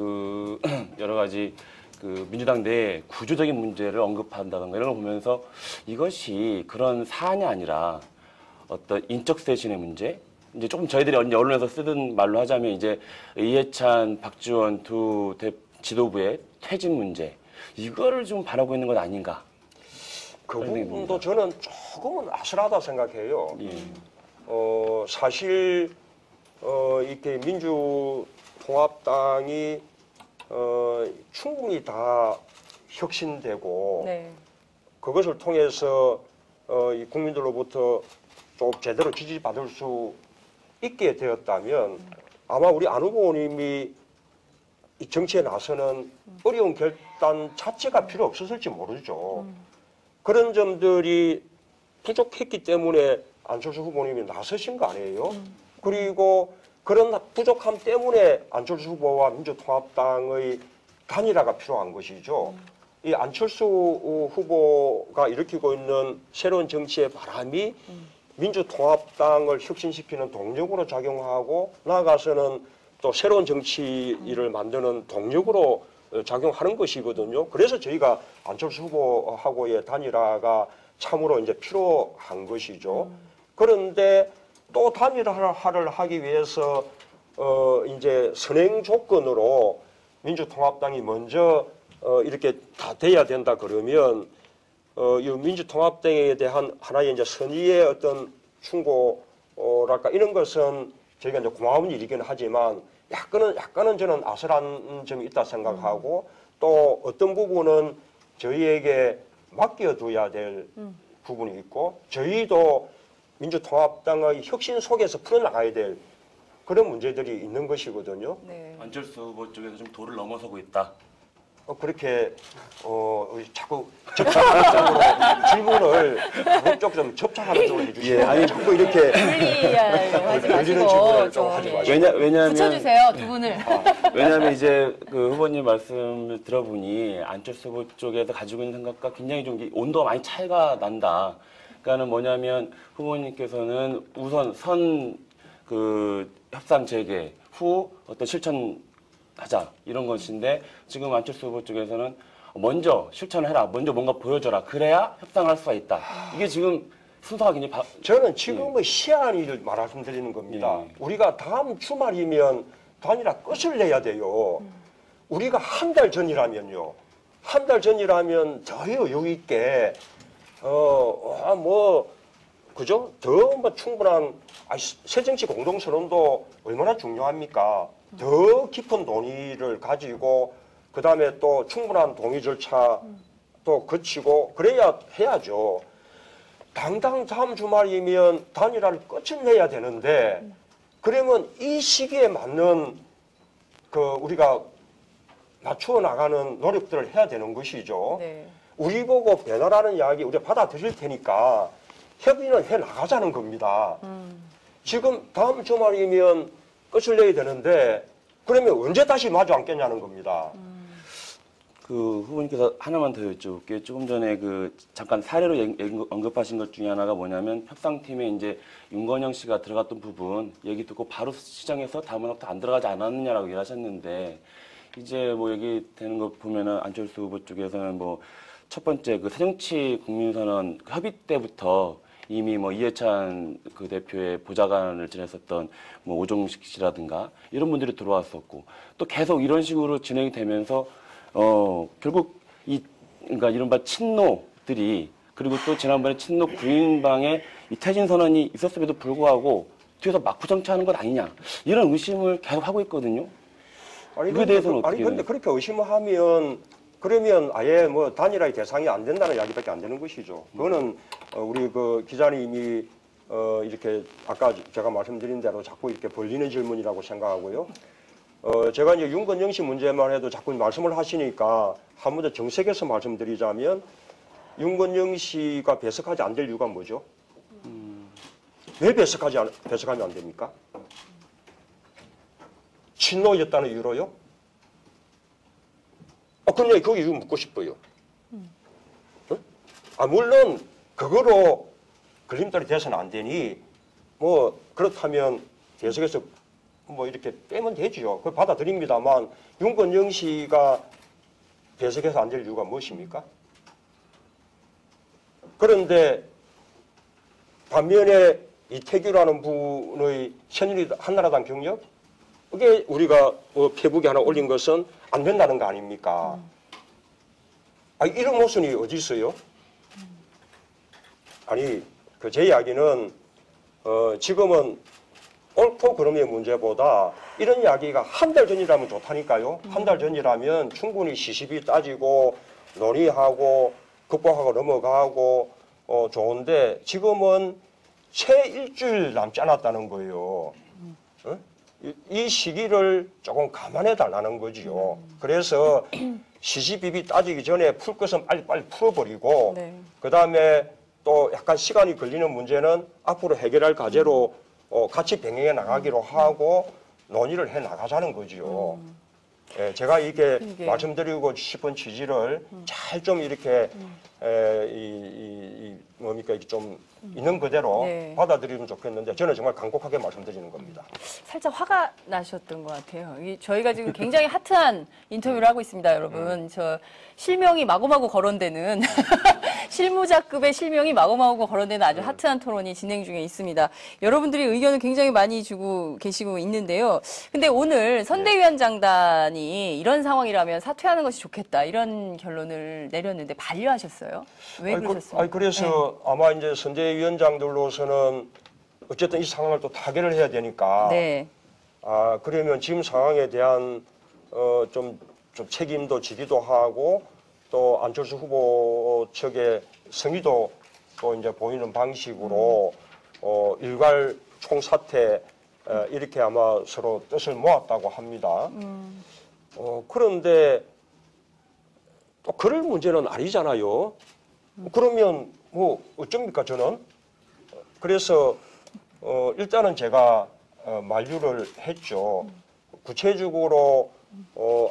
여러 가지 민주당 내 구조적인 문제를 언급한다든가 이런 걸 보면서 이것이 그런 사안이 아니라 어떤 인적 쇄신의 문제, 이제 조금 저희들이 언론에서 쓰던 말로 하자면 이제 이해찬, 박지원 두 지도부의 퇴진 문제, 이거를 좀 바라고 있는 것 아닌가? 그 부분도 저는 조금은 아슬하다 생각해요. 예. 사실 이렇게 민주통합당이 충분히 다 혁신되고 네. 그것을 통해서 이 국민들로부터 좀 제대로 지지받을 수 있게 되었다면 아마 우리 안 후보님이 이 정치에 나서는 어려운 결단 자체가 필요 없었을지 모르죠. 그런 점들이 부족했기 때문에 안철수 후보님이 나서신 거 아니에요? 그리고 그런 부족함 때문에 안철수 후보와 민주통합당의 단일화가 필요한 것이죠. 이 안철수 후보가 일으키고 있는 새로운 정치의 바람이 민주통합당을 혁신시키는 동력으로 작용하고 나아가서는 또 새로운 정치를 만드는 동력으로 작용하는 것이거든요. 그래서 저희가 안철수 후보하고의 단일화가 참으로 이제 필요한 것이죠. 그런데 또 단일화를 하기 위해서 이제 선행 조건으로 민주통합당이 먼저 이렇게 다 돼야 된다 그러면 이 민주통합당에 대한 하나의 이제 선의의 어떤 충고랄까 이런 것은 저희가 이제 고마운 일이긴 하지만 약간은 저는 아슬한 점이 있다 생각하고 또 어떤 부분은 저희에게 맡겨둬야 될 부분이 있고 저희도 민주통합당의 혁신 속에서 풀어나가야 될 그런 문제들이 있는 것이거든요. 네. 안철수 후보 쪽에서 좀 도를 넘어서고 있다. 그렇게 자꾸 접착적으로 질문을 가급적 좀 접착하는 쪽으로 해주시고 예, 아니, 자꾸 이렇게 불리하려고 하지 걸리는 마시고 질문을 좀 좀 하지 예. 마시고. 왜냐하면 붙여주세요 두 분을. 왜냐하면 이제 그 후보님 말씀을 들어보니 안철수 후보 쪽에서 가지고 있는 생각과 굉장히 좀 온도가 많이 차이가 난다. 그러니까는 뭐냐면 후보님께서는 우선 그 협상 재개 후 어떤 실천하자 이런 것인데 지금 안철수 후보 쪽에서는 먼저 실천해라, 먼저 뭔가 보여줘라, 그래야 협상할 수가 있다. 이게 지금 순서가 굉장히 저는 지금의 시한을 말씀드리는 겁니다. 예. 우리가 다음 주말이면 단일화 끝을 내야 돼요. 우리가 한 달 전이라면요. 한 달 전이라면 더 여유 있게 그죠? 더 뭐 충분한 새정치 공동선언도 얼마나 중요합니까? 더 깊은 논의를 가지고 그 다음에 또 충분한 동의 절차 또 거치고 그래야 해야죠. 당장 다음 주말이면 단일화를 끝을 내야 되는데 그러면 이 시기에 맞는 우리가 맞추어 나가는 노력들을 해야 되는 것이죠. 네. 우리 보고 배나라는 이야기 우리가 받아들일 테니까 협의는 해 나가자는 겁니다. 지금 다음 주말이면 끝을 내야 되는데 그러면 언제 다시 마주 앉겠냐는 겁니다. 그 후보님께서 하나만 더 여쭤볼게요. 조금 전에 그 잠깐 사례로 언급하신 것 중에 하나가 뭐냐면 협상팀에 이제 윤건영 씨가 들어갔던 부분 얘기 듣고 바로 시정해서 다음부터 안 들어가지 않았느냐라고 얘기하셨는데 이제 뭐 얘기 되는 거 보면은 안철수 후보 쪽에서는 뭐 첫 번째 그 새정치 국민선언 협의 때부터 이미 뭐 이해찬 그 대표의 보좌관을 지냈었던 뭐 오종식 씨라든가 이런 분들이 들어왔었고 또 계속 이런 식으로 진행이 되면서 결국 그러니까 이른바 친노들이 그리고 또 지난번에 친노 9인방에 이 퇴진 선언이 있었음에도 불구하고 뒤에서 막부 정치하는 것 아니냐 이런 의심을 계속 하고 있거든요. 이거에 대해서는 어떻게? 근데 그렇게 의심하면 그러면 아예 뭐 단일화의 대상이 안 된다는 이야기밖에 안 되는 것이죠. 그거는 우리 그 기자님이 이렇게 아까 제가 말씀드린 대로 자꾸 이렇게 벌리는 질문이라고 생각하고요. 제가 이제 윤건영 씨 문제만 해도 자꾸 말씀을 하시니까 한 번 더 정색해서 말씀드리자면 윤건영 씨가 배석하지 안 될 이유가 뭐죠? 왜 배석하면 안 됩니까? 친노였다는 이유로요? 그냥 거기 이유 묻고 싶어요. 물론 그거로 걸림돌이 돼서는 안 되니 뭐 그렇다면 계속해서 뭐 이렇게 빼면 되죠. 그걸 받아들입니다만 윤건영 씨가 배석해서 안 될 이유가 무엇입니까? 그런데 반면에 이태규라는 분의 새누리당 한나라당 경력 그게 우리가 페북에 하나 올린 것은 안 된다는 거 아닙니까? 이런 모순이 어디 있어요? 아니 제 이야기는 지금은 옳고 그름의 문제보다 이런 이야기가 한 달 전이라면 좋다니까요. 한 달 전이라면 충분히 시시비 따지고 논의하고 극복하고 넘어가고 좋은데 지금은 채 일주일 남지 않았다는 거예요. 이 시기를 조금 감안해 달라는 거지요. 그래서 시시비비 따지기 전에 풀 것은 빨리 풀어버리고 네. 그다음에 또 약간 시간이 걸리는 문제는 앞으로 해결할 과제로 같이 병행해 나가기로 하고 논의를 해 나가자는 거지요. 예, 제가 이게 그러게. 말씀드리고 싶은 취지를 잘 좀 이렇게 뭡니까 이게 좀 있는 그대로 네. 받아들이면 좋겠는데 저는 정말 간곡하게 말씀드리는 겁니다. 살짝 화가 나셨던 것 같아요. 저희가 지금 굉장히 핫한 인터뷰를 하고 있습니다, 여러분. 저 실명이 마구마구 거론되는 실무자급의 실명이 마구마구 거론되는 아주 핫한 토론이 진행 중에 있습니다. 여러분들이 의견을 굉장히 많이 주고 계시고 있는데요. 근데 오늘 선대위원장단이 이런 상황이라면 사퇴하는 것이 좋겠다 이런 결론을 내렸는데 반려하셨어요? 왜 그러셨습니까? 그래서 아마 이제 선대위원장들로서는 어쨌든 이 상황을 또 타결을 해야 되니까 네. 그러면 지금 상황에 대한 좀 책임도 지기도 하고 또 안철수 후보 측의 성의도 또 이제 보이는 방식으로 일괄 총사퇴 이렇게 아마 서로 뜻을 모았다고 합니다. 그런데 또 그럴 문제는 아니잖아요. 그러면 뭐 어쩝니까 저는? 그래서 일단은 제가 만류를 했죠. 구체적으로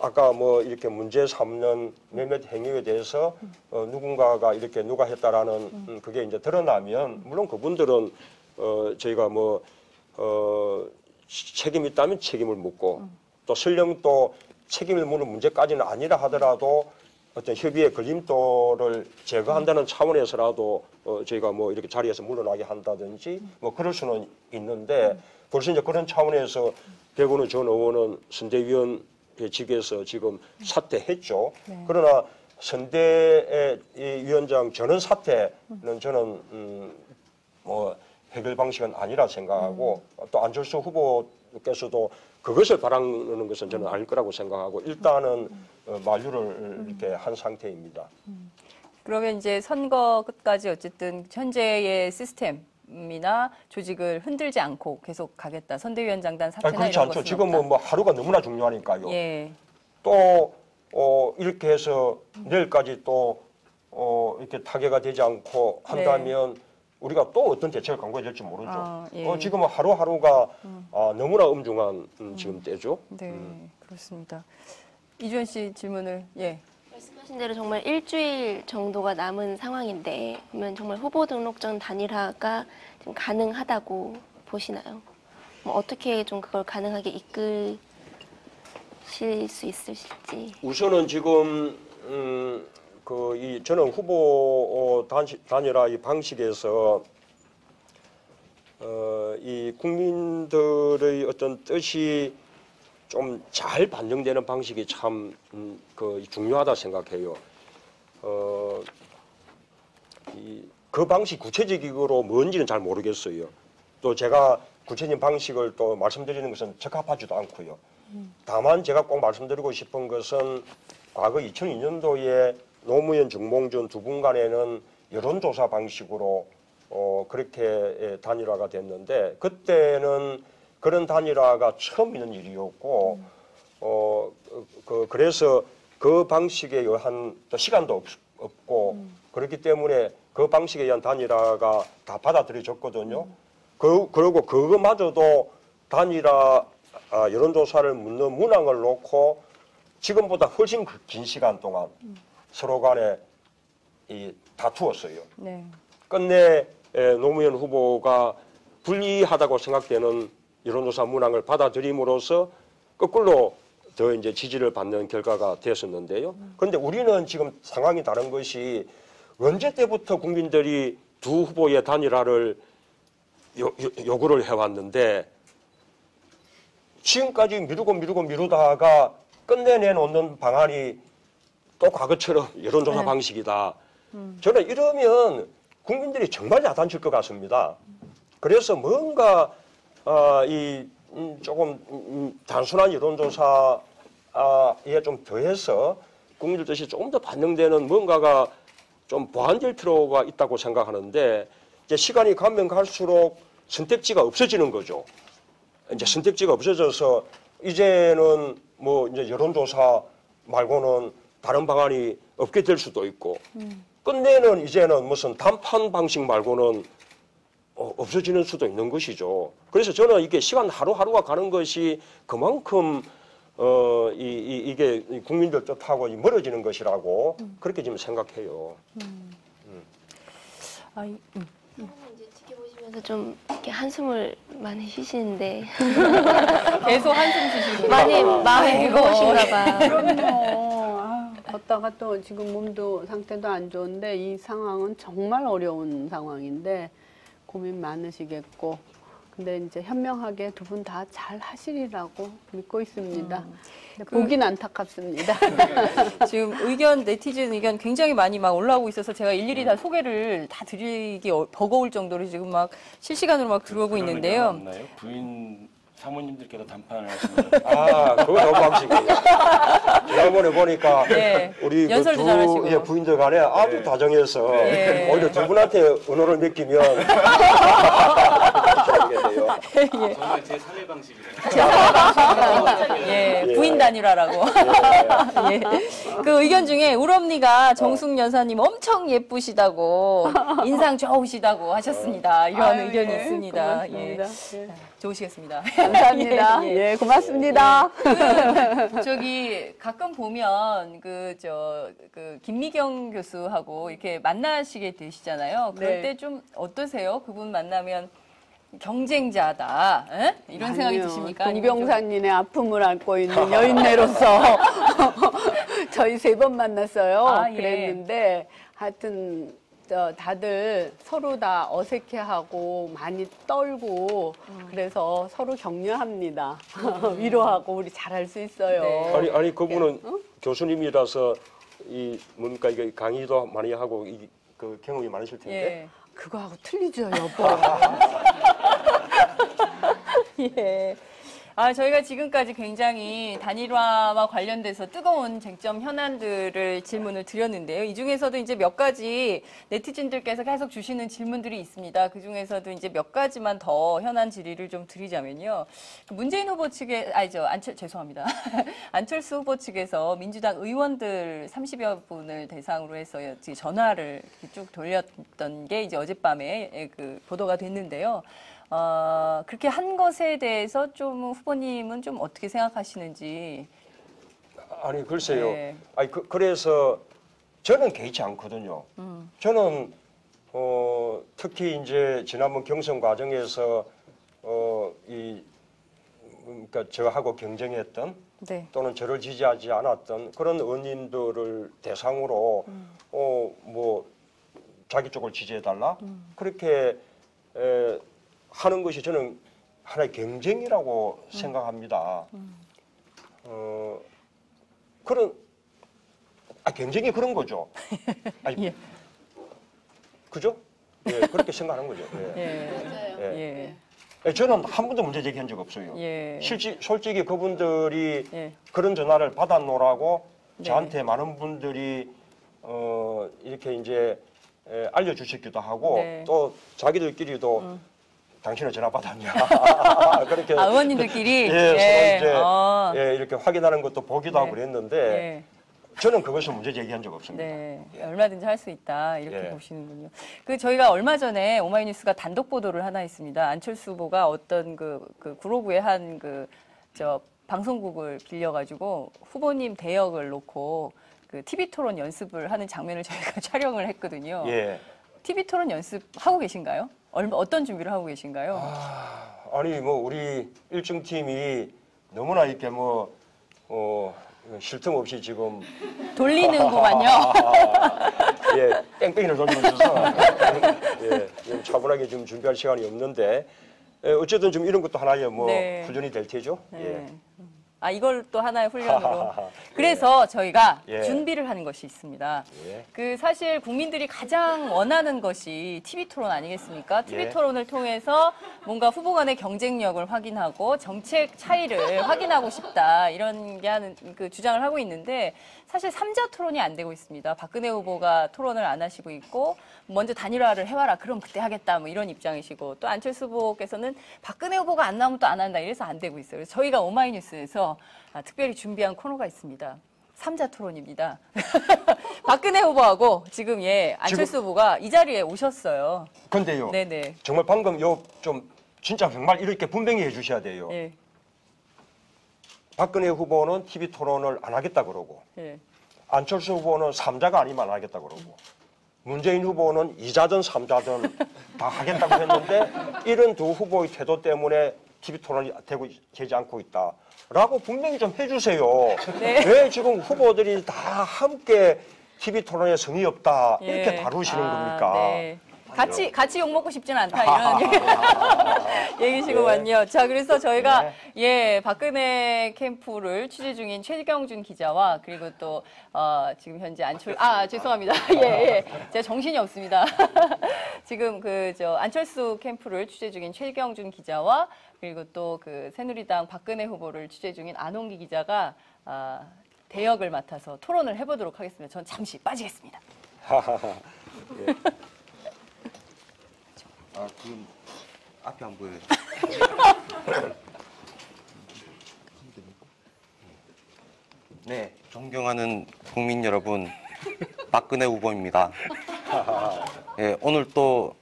아까 뭐 이렇게 문제 삼는 몇몇 행위에 대해서 누군가가 이렇게 누가 했다라는 그게 이제 드러나면 물론 그분들은 저희가 뭐 책임이 있다면 책임을 묻고 또 설령 또 책임을 묻는 문제까지는 아니라 하더라도 어떤 협의의 걸림돌을 제거한다는 차원에서라도 저희가 뭐 이렇게 자리에서 물러나게 한다든지 뭐 그럴 수는 있는데 벌써 이제 그런 차원에서 백운우 전 의원은 선대위원직에서 지금 사퇴했죠. 네. 그러나 선대위원장 전원 사퇴는 저는 뭐 해결 방식은 아니라 생각하고 또 안철수 후보께서도 그것을 바라는 것은 저는 아닐 거라고 생각하고 일단은 만류를 이렇게 한 상태입니다. 그러면 이제 선거 끝까지 어쨌든 현재의 시스템이나 조직을 흔들지 않고 계속 가겠다. 선대위원장단 사퇴나 그렇지 이런 않죠. 것은 지금 없다. 뭐 하루가 너무나 중요하니까요. 예. 또 이렇게 해서 내일까지 또 이렇게 타개가 되지 않고 한다면 우리가 또 어떤 대책을 강구해야 될지 모르죠. 예. 지금 하루하루가 너무나 엄중한 지금 때죠. 네, 그렇습니다. 이주연 씨 질문을 말씀하신 대로 정말 일주일 정도가 남은 상황인데 그러면 정말 후보 등록전 단일화가 좀 가능하다고 보시나요? 뭐 어떻게 좀 그걸 가능하게 이끌실 수 있으실지. 우선은 지금 저는 후보 단일화 이 방식에서 이 국민들의 어떤 뜻이 좀 잘 반영되는 방식이 참 중요하다 생각해요. 그 방식 구체적으로 뭔지는 잘 모르겠어요. 또 제가 구체적인 방식을 또 말씀드리는 것은 적합하지도 않고요. 다만 제가 꼭 말씀드리고 싶은 것은 과거 2002년도에 노무현, 정몽준 두 분 간에는 여론조사 방식으로 그렇게 단일화가 됐는데 그때는 그런 단일화가 처음 있는 일이었고 그래서 그 방식에 의한 또 시간도 없고 그렇기 때문에 그 방식에 의한 단일화가 다 받아들여졌거든요. 그리고 그거마저도 단일화 여론조사를 묻는 문항을 놓고 지금보다 훨씬 긴 시간 동안 서로 간에 다투었어요. 네. 끝내 노무현 후보가 불리하다고 생각되는 여론조사 문항을 받아들임으로써 거꾸로 더 이제 지지를 받는 결과가 됐었는데요. 그런데 우리는 지금 상황이 다른 것이 언제 때부터 국민들이 두 후보의 단일화를 요구를 해왔는데 지금까지 미루다가 끝내 내놓는 방안이 또 과거처럼 여론조사 방식이다. 저는 이러면 국민들이 정말 야단칠 것 같습니다. 그래서 뭔가 조금 단순한 여론조사에 좀 더해서 국민들 뜻이 조금 더 반영되는 뭔가가 좀 보완될 필요가 있다고 생각하는데 이제 시간이 가면 갈수록 선택지가 없어지는 거죠. 이제 선택지가 없어져서 이제는 뭐 이제 여론조사 말고는 다른 방안이 없게 될 수도 있고 끝내는 이제는 무슨 단판 방식 말고는 없어지는 수도 있는 것이죠. 그래서 저는 이게 시간 하루하루가 가는 것이 그만큼 이게 국민들 뜻하고 멀어지는 것이라고 그렇게 지금 생각해요. 이제 지켜보시면서 좀 이렇게 한숨을 많이 쉬시는데 계속 한숨 쉬시고 많이 마음이 무거우신가 봐. 그럼요. 걷다가 또 지금 몸도 상태도 안 좋은데 이 상황은 정말 어려운 상황인데 고민 많으시겠고 근데 이제 현명하게 두 분 다 잘 하시리라고 믿고 있습니다. 근데 보긴 안타깝습니다. 지금 의견, 네티즌 의견 굉장히 많이 막 올라오고 있어서 제가 일일이 다 소개를 다 드리기 버거울 정도로 지금 막 실시간으로 막 들어오고 있는데요. 없나요? 부인 사모님들께서 담판을 하시는 아, 그거 너무 방식이에요. 지난번에 보니까 네. 우리 연설도 잘하시고. 두 부인들 간에 아주 다정해서 네. 오히려 두 분한테 은호를 맡기면 정말 제 3의 방식이네요. 예, 부인 단일화라고. 예. 그 의견 중에 우럼니가 정숙 여사님 엄청 예쁘시다고 인상 좋으시다고 하셨습니다. 이런 아유, 의견이 예, 있습니다. 고맙습니다. 예. 좋으시겠습니다. 감사합니다. 예, 예. 예, 고맙습니다. 저기 가끔 보면 그 김미경 교수하고 이렇게 만나시게 되시잖아요. 그럴 네. 때 좀 어떠세요? 그분 만나면 경쟁자다. 에? 이런 생각이 아니요. 드십니까? 아니면 좀- 동병상련의 아픔을 안고 있는 여인네로서 저희 3번 만났어요. 아, 예. 그랬는데 하여튼 다들 서로 다 어색해하고 많이 떨고 그래서 서로 격려합니다. 위로하고 우리 잘할 수 있어요. 네. 아니 그분은 교수님이라서 이 뭡니까 이게 강의도 많이 하고 그 경험이 많으실 텐데. 예. 그거하고 틀리죠, 여보. 예. 아, 저희가 지금까지 굉장히 단일화와 관련돼서 뜨거운 쟁점 현안들을 질문을 드렸는데요. 이 중에서도 이제 몇 가지 네티즌들께서 계속 주시는 질문들이 있습니다. 그 중에서도 이제 몇 가지만 더 현안 질의를 좀 드리자면요. 그 문재인 후보 측에, 죄송합니다. 안철수 후보 측에서 민주당 의원들 30여 분을 대상으로 해서 전화를 쭉 돌렸던 게 이제 어젯밤에 그 보도가 됐는데요. 그렇게 한 것에 대해서 좀 후보님은 좀 어떻게 생각하시는지. 아니 글쎄요. 네. 아니 그래서 저는 개의치 않거든요. 저는 특히 이제 지난번 경선 과정에서 그러니까 저하고 경쟁했던 네. 또는 저를 지지하지 않았던 그런 의원님들을 대상으로 뭐 자기 쪽을 지지해달라 그렇게 하는 것이 저는 하나의 경쟁이라고 생각합니다. 그런 경쟁이 그런 거죠. 아니, 예. 그죠? 예, 그렇게 생각하는 거죠. 예. 예. 예. 예. 저는 한 번도 문제 제기한 적 없어요. 예. 솔직히 그분들이 예. 그런 전화를 받아놓으라고 네. 저한테 많은 분들이 이렇게 이제 알려주셨기도 하고 네. 또 자기들끼리도 당신은 전화 받았냐 그렇게 의원님들끼리? 예, 예. 서로 이제 이렇게 확인하는 것도 보기도 하고 네. 그랬는데 예. 저는 그것을 문제 제기한 적 없습니다. 네, 얼마든지 할 수 있다 이렇게 예. 보시는군요. 그 저희가 얼마 전에 오마이뉴스가 단독 보도를 하나 했습니다. 안철수 후보가 어떤 그 구로구에 한 방송국을 빌려가지고 후보님 대역을 놓고 그 TV 토론 연습을 하는 장면을 저희가 촬영을 했거든요. 예. TV 토론 연습 하고 계신가요? 어떤 준비를 하고 계신가요? 아니 뭐 우리 일중 팀이 너무나 이렇게 쉴 틈 없이 지금 돌리는구만요. 예, 뺑뺑이를 돌리고 있어서 예, 좀 차분하게 좀 준비할 시간이 없는데 어쨌든 좀 이런 것도 하나의 네. 훈련이 될 테죠. 네. 이걸 또 하나의 훈련으로. 그래서 저희가 예. 준비를 하는 것이 있습니다. 예. 그 사실 국민들이 가장 원하는 것이 TV 토론 아니겠습니까? TV 예. 토론을 통해서 뭔가 후보 간의 경쟁력을 확인하고 정책 차이를 확인하고 싶다. 이런 게 하는 그 주장을 하고 있는데 사실 3자 토론이 안 되고 있습니다. 박근혜 후보가 토론을 안 하시고 있고 먼저 단일화를 해와라. 그럼 그때 하겠다. 뭐 이런 입장이시고 또 안철수 후보께서는 박근혜 후보가 안 나오면 또 안 한다. 이래서 안 되고 있어요. 그래서 저희가 오마이뉴스에서 특별히 준비한 코너가 있습니다. 3자 토론입니다. 박근혜 후보하고 지금 안철수 후보가 이 자리에 오셨어요. 근데요. 네네. 정말 방금 좀 진짜 정말 이렇게 분명히 해주셔야 돼요. 예. 박근혜 후보는 TV 토론을 안 하겠다 그러고 예. 안철수 후보는 3자가 아니면 안 하겠다 그러고 문재인 후보는 2자든 3자든 다 하겠다고 했는데 이런 두 후보의 태도 때문에 TV 토론이 되지 않고 있다라고 분명히 좀 해주세요. 네. 왜 지금 후보들이 다 함께 TV 토론에 성의 없다 이렇게 예. 다루시는 아, 겁니까? 네. 같이 욕 먹고 싶지는 않다 이런 얘기시구만요. 자, 그래서 저희가 박근혜 캠프를 취재 중인 최경준 기자와 그리고 또 지금 현재 죄송합니다. 제가 정신이 없습니다. 지금 안철수 캠프를 취재 중인 최경준 기자와 그리고 또 새누리당 박근혜 후보를 취재 중인 안홍기 기자가 대역을 맡아서 토론을 해보도록 하겠습니다. 전 잠시 빠지겠습니다. 예. 지금 앞이 안 보여요. 네, 존경하는 국민 여러분, 박근혜 후보입니다. 예, 오늘 또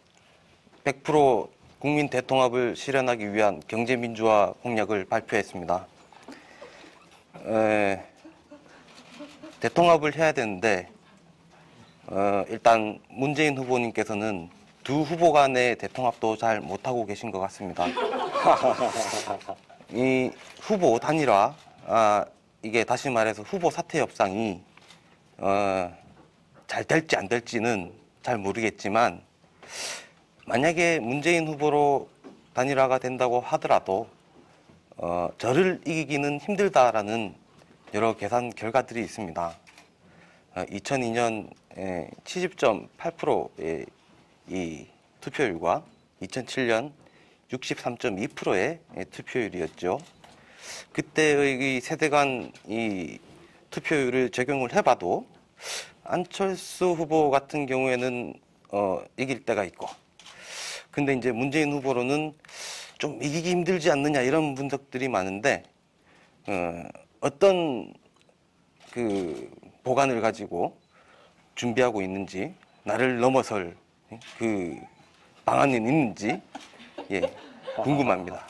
100% 국민 대통합을 실현하기 위한 경제민주화 공약을 발표했습니다. 대통합을 해야 되는데 일단 문재인 후보님께서는 두 후보 간의 대통합도 잘 못하고 계신 것 같습니다. 이 후보 단일화, 이게 다시 말해서 후보 사퇴 협상이 잘 될지 안 될지는 잘 모르겠지만 만약에 문재인 후보로 단일화가 된다고 하더라도 저를 이기기는 힘들다라는 여러 계산 결과들이 있습니다. 2002년 70.8%의 이 투표율과 2007년 63.2%의 투표율이었죠. 그때의 이 세대 간 이 투표율을 적용을 해봐도 안철수 후보 같은 경우에는 이길 때가 있고, 근데 이제 문재인 후보로는 좀 이기기 힘들지 않느냐 이런 분석들이 많은데 어떤 보관을 가지고 준비하고 있는지, 나를 넘어설 방안이 있는지 궁금합니다.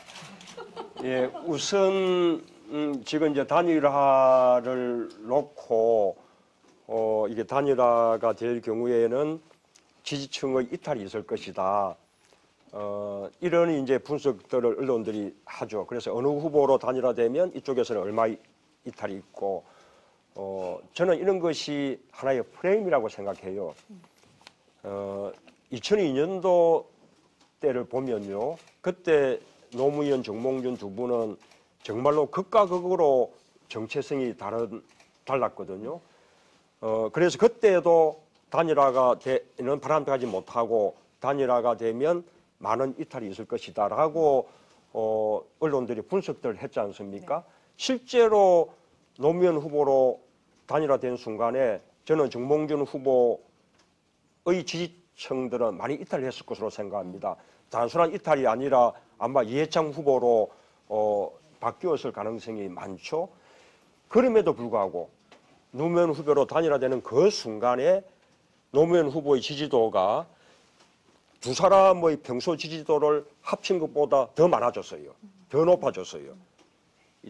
예, 우선 지금 이제 단일화를 놓고 이게 단일화가 될 경우에는 지지층의 이탈이 있을 것이다. 이런 이제 분석들을 언론들이 하죠. 그래서 어느 후보로 단일화되면 이쪽에서는 얼마 이탈이 있고, 저는 이런 것이 하나의 프레임이라고 생각해요. 2002년도 때를 보면요, 그때 노무현, 정몽준 두 분은 정말로 극과 극으로 정체성이 달랐거든요. 그래서 그때도 단일화가 되는 바람직하지 못하고 단일화가 되면 많은 이탈이 있을 것이다라고 언론들이 분석들을 했지 않습니까? 실제로 노무현 후보로 단일화된 순간에 저는 정몽준 후보의 지지층들은 많이 이탈했을 것으로 생각합니다. 단순한 이탈이 아니라 아마 이해창 후보로 바뀌었을 가능성이 많죠. 그럼에도 불구하고 노무현 후보로 단일화되는 그 순간에 노무현 후보의 지지도가 두 사람의 평소 지지도를 합친 것보다 더 많아졌어요. 더 높아졌어요.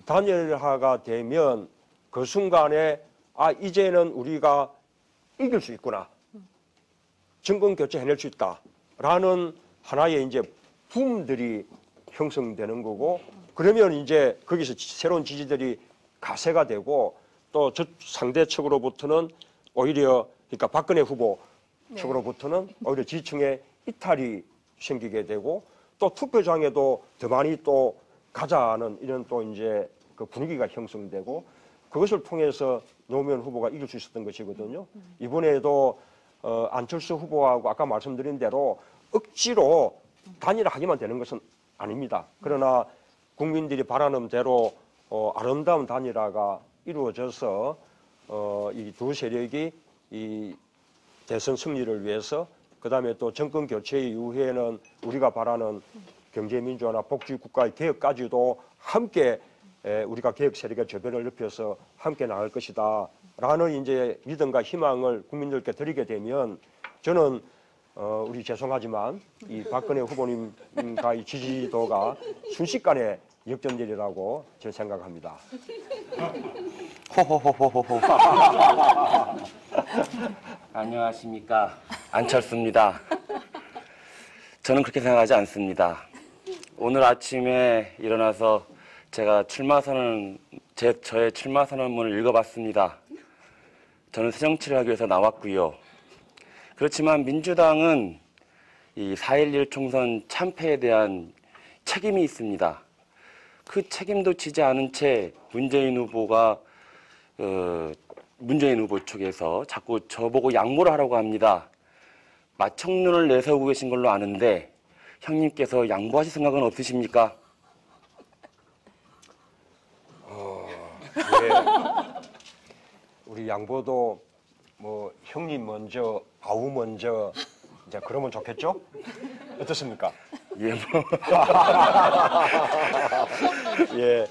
단일화가 되면 그 순간에 이제는 우리가 이길 수 있구나. 정권 교체 해낼 수 있다라는 하나의 이제 붐들이 형성되는 거고, 그러면 이제 거기서 새로운 지지들이 가세가 되고, 또 저 상대 측으로부터는 오히려, 그러니까 박근혜 후보 측으로부터는 오히려 지지층의 이탈이 생기게 되고, 또 투표장에도 더 많이 또 가자는 이런 또 이제 그 분위기가 형성되고, 그것을 통해서 노무현 후보가 이길 수 있었던 것이거든요. 이번에도 안철수 후보하고 아까 말씀드린 대로 억지로 단일화하기만 되는 것은 아닙니다. 그러나 국민들이 바라는 대로 아름다운 단일화가 이루어져서 이 두 세력이 이 대선 승리를 위해서, 그다음에 또 정권 교체 이후에는 우리가 바라는 경제민주화나 복지 국가의 개혁까지도 함께 우리가 개혁 세력의 저변을 넓혀서 함께 나갈 것이다 라는 이제 믿음과 희망을 국민들께 드리게 되면, 저는 우리 죄송하지만 이 박근혜 후보님과의 지지도가 순식간에 역전되리라고 저는 생각합니다. 안녕하십니까. 안철수입니다. 저는 그렇게 생각하지 않습니다. 오늘 아침에 일어나서 제가 저의 출마 선언문을 읽어봤습니다. 저는 새정치를 하기 위해서 나왔고요. 그렇지만 민주당은 이 4.11 총선 참패에 대한 책임이 있습니다. 그 책임도 지지 않은 채 문재인 후보 쪽에서 자꾸 저보고 양보를 하라고 합니다. 마청론을 내세우고 계신 걸로 아는데 형님께서 양보하실 생각은 없으십니까? 예. 우리 양보도 뭐 형님 먼저, 아우 먼저 이제 그러면 좋겠죠? 어떻습니까? 예, 뭐. 예,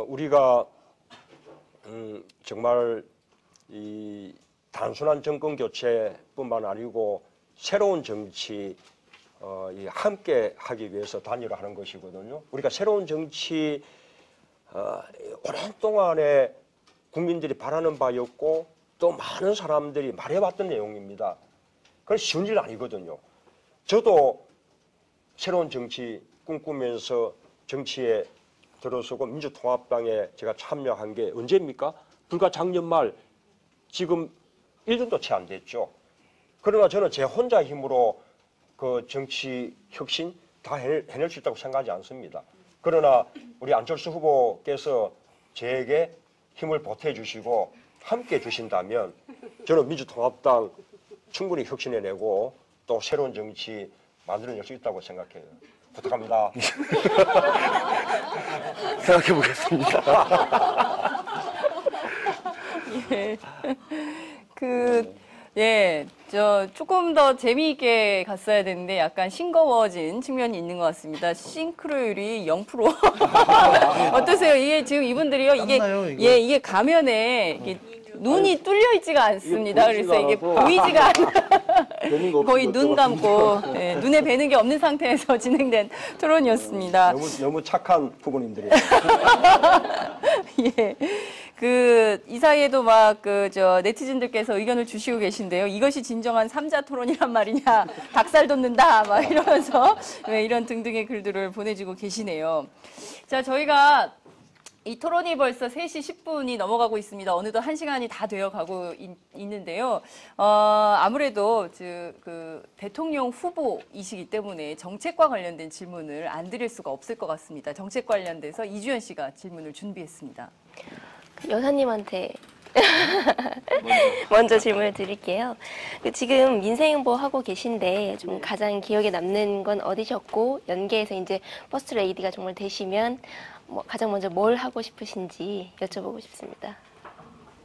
우리가 정말 이 단순한 정권 교체뿐만 아니고 새로운 정치 함께 하기 위해서 단일화하는 것이거든요. 우리가 새로운 정치 오랜 동안에 국민들이 바라는 바였고 또 많은 사람들이 말해왔던 내용입니다. 그건 쉬운 일 아니거든요. 저도 새로운 정치 꿈꾸면서 정치에 들어서고 민주통합당에 제가 참여한 게 언제입니까? 불과 작년 말, 지금 1년도 채 안 됐죠. 그러나 저는 제 혼자 힘으로 그 정치 혁신 다 해낼 수 있다고 생각하지 않습니다. 그러나 우리 안철수 후보께서 저에게 힘을 보태주시고 함께 주신다면 저는 민주통합당 충분히 혁신해내고 또 새로운 정치 만들어낼 수 있다고 생각해요. 부탁합니다. 생각해 보겠습니다. 예. 조금 더 재미있게 갔어야 되는데 약간 싱거워진 측면이 있는 것 같습니다. 싱크로율이 0%. 어떠세요? 이게 지금 이분들이요. 이게 가면에 눈이 뚫려 있지가 않습니다. 그래서 이게 보이지가 않아. 거의 눈 감고 눈에 뵈는 게 없는 상태에서 진행된 토론이었습니다. 너무 착한 부모님들이에요. 예. 이 사이에도 네티즌들께서 의견을 주시고 계신데요. 이것이 진정한 삼자 토론이란 말이냐. 닭살 돋는다. 막 이러면서 이런 등등의 글들을 보내주고 계시네요. 자, 저희가 이 토론이 벌써 3시 10분이 넘어가고 있습니다. 어느덧 1시간이 다 되어 가고 있는데요. 아무래도 대통령 후보이시기 때문에 정책과 관련된 질문을 안 드릴 수가 없을 것 같습니다. 정책 관련돼서 이주연 씨가 질문을 준비했습니다. 여사님한테 먼저 질문을 드릴게요. 지금 민생행보 하고 계신데 좀 가장 기억에 남는 건 어디셨고 연계해서 이제 퍼스트 레이디가 정말 되시면 가장 먼저 뭘 하고 싶으신지 여쭤보고 싶습니다.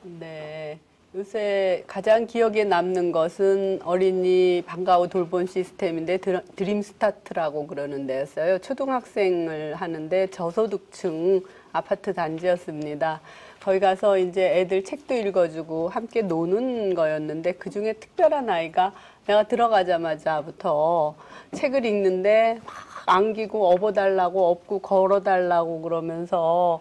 네. 요새 가장 기억에 남는 것은 어린이 방과 후 돌봄 시스템인데 드림스타트라고 그러는 데였어요. 초등학생을 하는데 저소득층 아파트 단지였습니다. 거기 가서 이제 애들 책도 읽어주고 함께 노는 거였는데 그중에 특별한 아이가 내가 들어가자마자부터 책을 읽는데 막 안기고 업어달라고 업고 걸어달라고 그러면서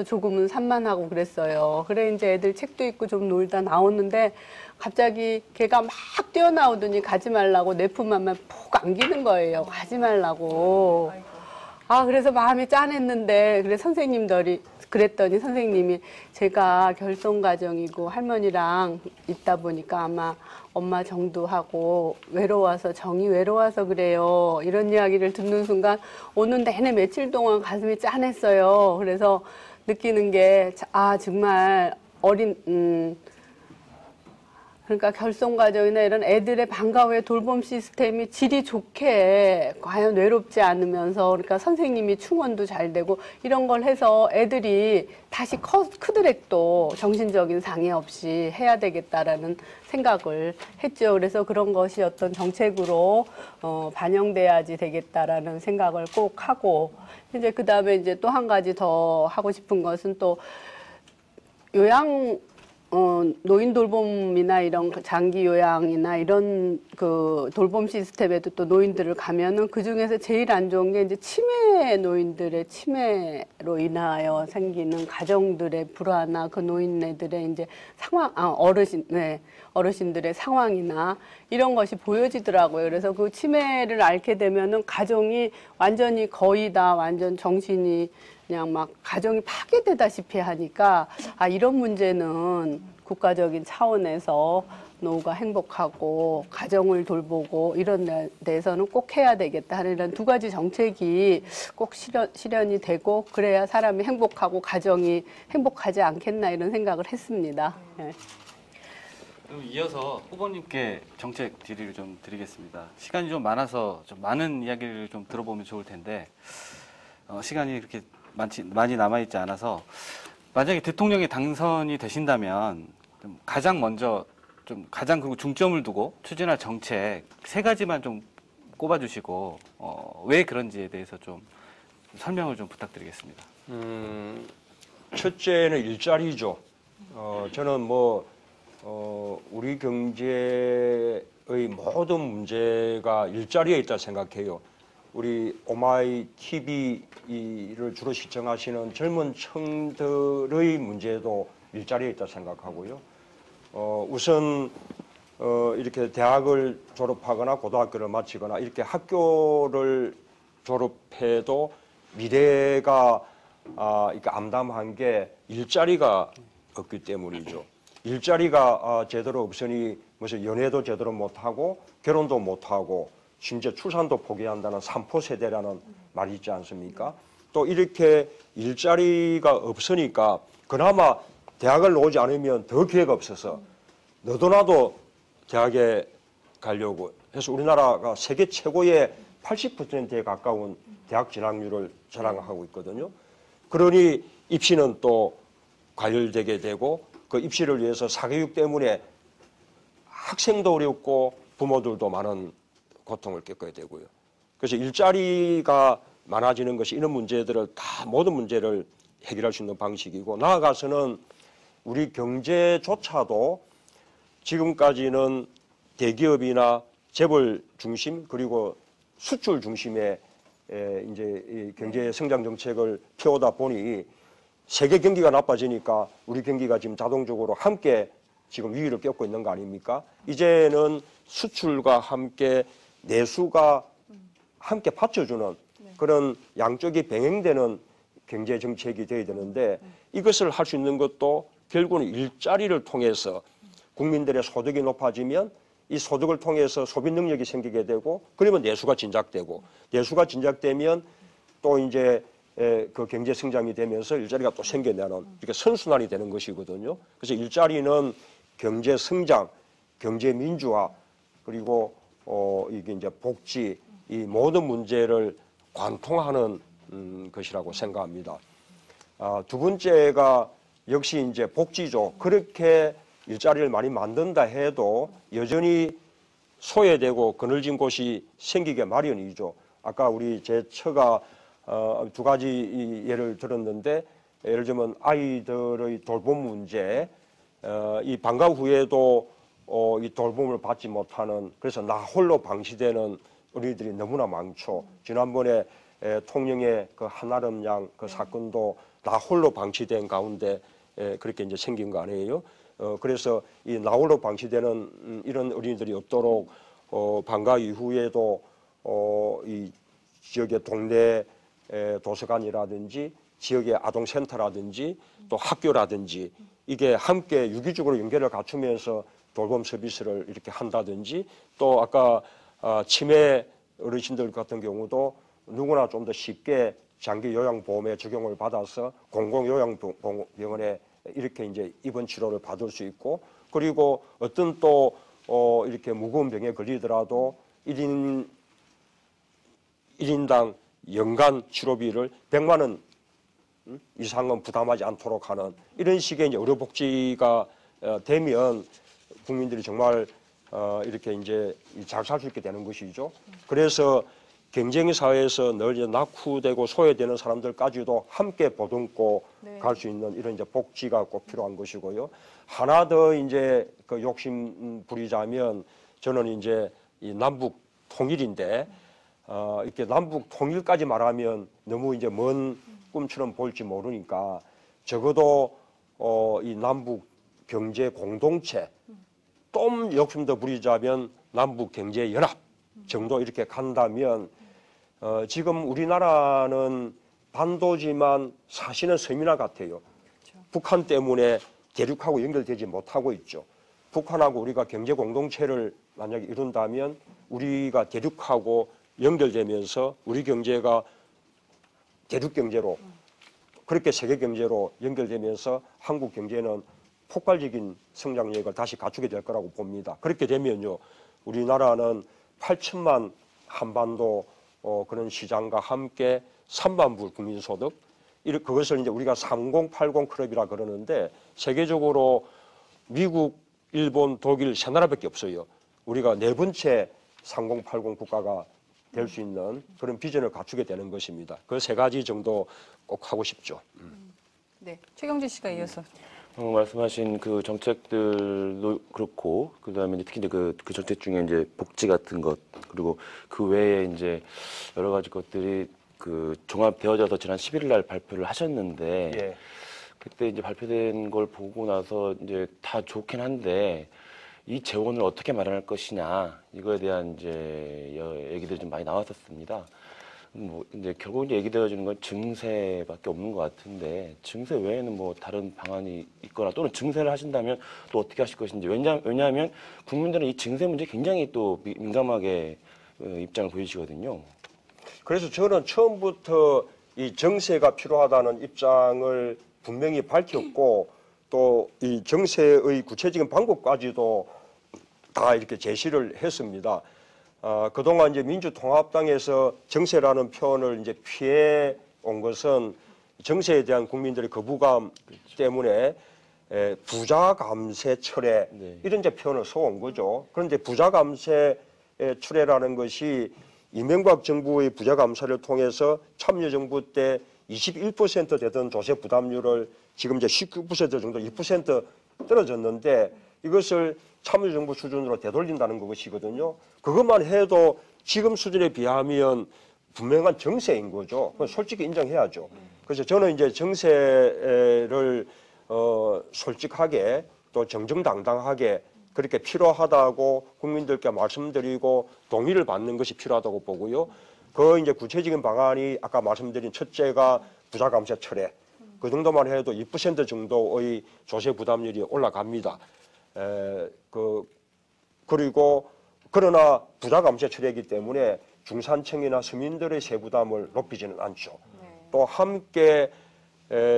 조금은 산만하고 그랬어요. 그래 이제 애들 책도 읽고 좀 놀다 나오는데 갑자기 걔가 막 뛰어나오더니 가지 말라고 내 품 안만 푹 안기는 거예요. 가지 말라고. 그래서 마음이 짠했는데 그랬더니 선생님이 제가 결손 가정이고 할머니랑 있다 보니까 아마 엄마 정도하고 정이 외로워서 그래요. 이런 이야기를 듣는 순간 오는 내내 며칠 동안 가슴이 짠했어요. 그래서 느끼는 게 정말 그러니까 결손가정이나 이런 애들의 방과 후의 돌봄 시스템이 질이 좋게 과연 외롭지 않으면서 그러니까 선생님이 충원도 잘 되고 이런 걸 해서 애들이 다시 크더라도 정신적인 장애 없이 해야 되겠다라는 생각을 했죠. 그래서 그런 것이 어떤 정책으로 반영돼야지 되겠다라는 생각을 꼭 하고 이제 그다음에 이제 또 한 가지 더 하고 싶은 것은 또 노인 돌봄이나 이런 장기 요양이나 이런 그 돌봄 시스템에도 또 노인들을 가면은 그 중에서 제일 안 좋은 게 이제 치매 노인들의 치매로 인하여 생기는 가정들의 불화나 그 노인네들의 이제 상황, 어르신들의 상황이나 이런 것이 보여지더라고요. 그래서 그 치매를 앓게 되면은 가정이 완전히 거의 다 완전 정신이 그냥 막 가정이 파괴되다시피 하니까 이런 문제는 국가적인 차원에서 노후가 행복하고 가정을 돌보고 이런 데서는 꼭 해야 되겠다 하는 이런 두 가지 정책이 꼭 실현이 되고 그래야 사람이 행복하고 가정이 행복하지 않겠나 이런 생각을 했습니다. 네. 그럼 이어서 후보님께 정책 질의를 좀 드리겠습니다. 시간이 좀 많아서 좀 많은 이야기를 좀 들어보면 좋을 텐데 시간이 이렇게 많이 남아있지 않아서 만약에 대통령이 당선이 되신다면 좀 가장 먼저 가장 그리고 중점을 두고 추진할 정책 3가지만 좀 꼽아주시고 왜 그런지에 대해서 좀 설명을 좀 부탁드리겠습니다. 첫째는 일자리죠. 저는 우리 경제의 모든 문제가 일자리에 있다 생각해요. 우리 오마이 TV를 주로 시청하시는 젊은 층들의 문제도 일자리에 있다 생각하고요. 우선 이렇게 대학을 졸업하거나 고등학교를 마치거나 이렇게 학교를 졸업해도 미래가 이렇게 암담한 게 일자리가 없기 때문이죠. 일자리가 제대로 없으니 무슨 연애도 제대로 못하고 결혼도 못하고 심지어 출산도 포기한다는 삼포 세대라는 말이 있지 않습니까? 또 이렇게 일자리가 없으니까 그나마 대학을 나오지 않으면 더 기회가 없어서 너도 나도 대학에 가려고 해서 우리나라가 세계 최고의 80%에 가까운 대학 진학률을 자랑하고 있거든요. 그러니 입시는 또 과열되게 되고 그 입시를 위해서 사교육 때문에 학생도 어렵고 부모들도 많은 고통을 겪어야 되고요. 그래서 일자리가 많아지는 것이 이런 문제들을 다 모든 문제를 해결할 수 있는 방식이고 나아가서는 우리 경제조차도 지금까지는 대기업이나 재벌 중심 그리고 수출 중심의 이제 이 경제 성장 정책을 펴오다 보니 세계 경기가 나빠지니까 우리 경기가 지금 자동적으로 함께 지금 위기를 겪고 있는 거 아닙니까? 이제는 수출과 함께 내수가 함께 받쳐주는 그런 양쪽이 병행되는 경제 정책이 되어야 되는데 이것을 할 수 있는 것도 결국은 일자리를 통해서 국민들의 소득이 높아지면 이 소득을 통해서 소비 능력이 생기게 되고 그러면 내수가 진작되고 내수가 진작되면 또 이제 그 경제 성장이 되면서 일자리가 또 생겨나는 이렇게 선순환이 되는 것이거든요. 그래서 일자리는 경제 성장, 경제 민주화 그리고 이게 이제 복지 이 모든 문제를 관통하는 것이라고 생각합니다. 두 번째가 역시 이제 복지죠. 그렇게 일자리를 많이 만든다 해도 여전히 소외되고 그늘진 곳이 생기게 마련이죠. 아까 우리 제 처가 두 가지 예를 들었는데 예를 들면 아이들의 돌봄 문제, 이 방과 후에도 이 돌봄을 받지 못하는 그래서 나 홀로 방치되는 어린이들이 너무나 많죠. 지난번에 통영의 그 한아름 양 그 사건도 나 홀로 방치된 가운데 그렇게 이제 생긴 거 아니에요? 그래서 이 나 홀로 방치되는 이런 어린이들이 없도록 방과 이후에도 이 지역의 동네 도서관이라든지 지역의 아동센터라든지 또 학교라든지 이게 함께 유기적으로 연결을 갖추면서 돌봄 서비스를 이렇게 한다든지 또 아까 치매 어르신들 같은 경우도 누구나 좀 더 쉽게 장기 요양보험에 적용을 받아서 공공요양병원에 이렇게 이제 입원 치료를 받을 수 있고 그리고 어떤 또 이렇게 무거운 병에 걸리더라도 1인당 연간 치료비를 100만 원 이상은 부담하지 않도록 하는 이런 식의 이제 의료복지가 되면 국민들이 정말 이렇게 이제 잘 살 수 있게 되는 것이죠. 그래서 경쟁 사회에서 늘 이제 낙후되고 소외되는 사람들까지도 함께 보듬고 네. 갈 수 있는 이런 이제 복지가 꼭 필요한 것이고요. 하나 더 이제 그 욕심 부리자면 저는 이제 이 남북 통일인데 이렇게 남북 통일까지 말하면 너무 이제 먼 꿈처럼 보일지 모르니까 적어도 이 남북 경제 공동체 좀 욕심 더 부리자면 남북 경제 연합 정도 이렇게 간다면 지금 우리나라는 반도지만 사실은 서민화 같아요. 북한 때문에 대륙하고 연결되지 못하고 있죠. 북한하고 우리가 경제 공동체를 만약에 이룬다면 우리가 대륙하고 연결되면서 우리 경제가 대륙 경제로 그렇게 세계 경제로 연결되면서 한국 경제는 폭발적인 성장력을 다시 갖추게 될 거라고 봅니다. 그렇게 되면요, 우리나라는 8천만 한반도 그런 시장과 함께 3만 불 국민소득, 그것을 이제 우리가 3080 클럽이라 그러는데 세계적으로 미국, 일본, 독일 세 나라밖에 없어요. 우리가 네 번째 3080 국가가 될 수 있는 그런 비전을 갖추게 되는 것입니다. 그 세 가지 정도 꼭 하고 싶죠. 네, 최경재 씨가 이어서. 말씀하신 그 정책들도 그렇고, 그다음에 특히 이제 그 정책 중에 이제 복지 같은 것, 그리고 그 외에 이제 여러 가지 것들이 그 종합되어져서 지난 11일 날 발표를 하셨는데, 예. 그때 이제 발표된 걸 보고 나서 이제 다 좋긴 한데, 이 재원을 어떻게 마련할 것이냐, 이거에 대한 이제 얘기들이 좀 많이 나왔었습니다. 뭐 이제 결국 이제 얘기되어지는 건 증세밖에 없는 것 같은데, 증세 외에는 뭐 다른 방안이 있거나 또는 증세를 하신다면 또 어떻게 하실 것인지. 왜냐하면 국민들은 이 증세 문제 굉장히 또 민감하게 입장을 보이시거든요. 그래서 저는 처음부터 이 정세가 필요하다는 입장을 분명히 밝혔고, 또 이 정세의 구체적인 방법까지도 다 이렇게 제시를 했습니다. 그동안 이제 민주통합당에서 정세라는 표현을 이제 피해 온 것은 정세에 대한 국민들의 거부감 때문에 부자 감세 철회 이런 이제 표현을 써온 거죠. 그런데 부자 감세 철회라는 것이 이명박 정부의 부자 감사를 통해서 참여정부 때 21% 되던 조세 부담률을 지금 이제 19% 정도 2% 떨어졌는데 이것을 참여정부 수준으로 되돌린다는 것이거든요. 그것만 해도 지금 수준에 비하면 분명한 정세인 거죠. 그건 솔직히 인정해야죠. 그래서 저는 이제 정세를 솔직하게 또 정정당당하게 그렇게 필요하다고 국민들께 말씀드리고 동의를 받는 것이 필요하다고 보고요. 그 이제 구체적인 방안이 아까 말씀드린 첫째가 부자 감세 철회. 그 정도만 해도 2% 정도의 조세 부담률이 올라갑니다. 그리고 그러나 부자 감세 철회이기 때문에 중산층이나 서민들의 세부담을 높이지는 않죠. 또 함께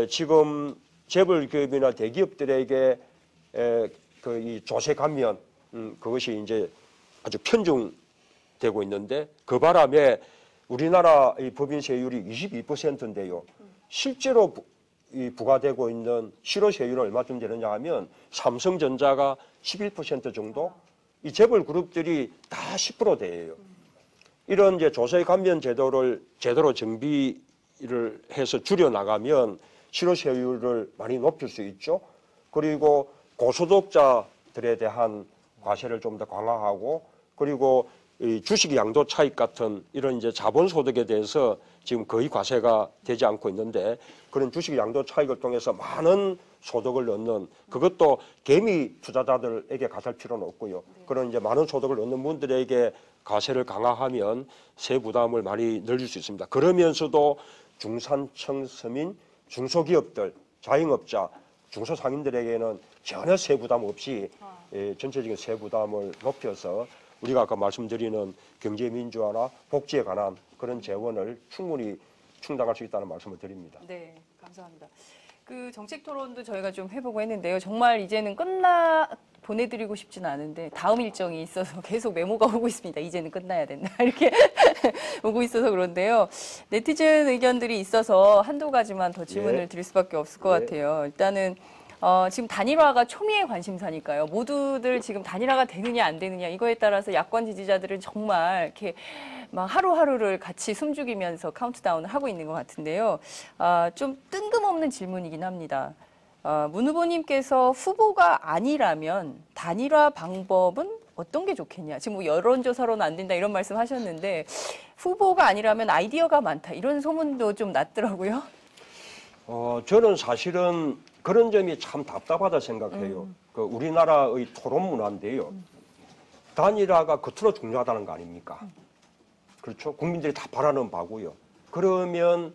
지금 재벌기업이나 대기업들에게 그 이 조세 감면 그것이 이제 아주 편중되고 있는데 그 바람에 우리나라의 법인세율이 22%인데요. 실제로 부과되고 있는 실효세율은 얼마쯤 되느냐 하면 삼성전자가 11% 정도, 이 재벌 그룹들이 다 10%대예요. 이런 이제 조세 감면 제도를 제대로 정비를 해서 줄여 나가면 실효세율을 많이 높일 수 있죠. 그리고 고소득자들에 대한 과세를 좀 더 강화하고, 그리고 이 주식 양도 차익 같은 이런 이제 자본소득에 대해서 지금 거의 과세가 되지 않고 있는데, 그런 주식 양도 차익을 통해서 많은 소득을 얻는, 그것도 개미 투자자들에게 가할 필요는 없고요. 그런 이제 많은 소득을 얻는 분들에게 과세를 강화하면 세 부담을 많이 늘릴 수 있습니다. 그러면서도 중산층 서민, 중소기업들, 자영업자, 중소상인들에게는 전혀 세 부담 없이 전체적인 세 부담을 높여서 우리가 아까 말씀드리는 경제 민주화나 복지에 관한 그런 재원을 충분히 충당할 수 있다는 말씀을 드립니다. 네, 감사합니다. 그 정책 토론도 저희가 좀 해보고 했는데요. 정말 이제는 보내드리고 싶지는 않은데 다음 일정이 있어서 계속 메모가 오고 있습니다. 이제는 끝나야 된다 이렇게 오고 있어서 그런데요. 네티즌 의견들이 있어서 한두 가지만 더 질문을 드릴 수밖에 없을 것 같아요. 일단은 지금 단일화가 초미의 관심사니까요. 모두들 지금 단일화가 되느냐 안 되느냐 이거에 따라서 야권 지지자들은 정말 이렇게 막 하루하루를 같이 숨죽이면서 카운트다운을 하고 있는 것 같은데요. 좀 뜬금없는 질문이긴 합니다. 문 후보님께서 후보가 아니라면 단일화 방법은 어떤 게 좋겠냐. 지금 뭐 여론조사로는 안 된다 이런 말씀 하셨는데 후보가 아니라면 아이디어가 많다 이런 소문도 좀 났더라고요. 저는 사실은 그런 점이 참 답답하다 생각해요. 그 우리나라의 토론 문화인데요. 단일화가 겉으로 중요하다는 거 아닙니까? 그렇죠? 국민들이 다 바라는 바고요. 그러면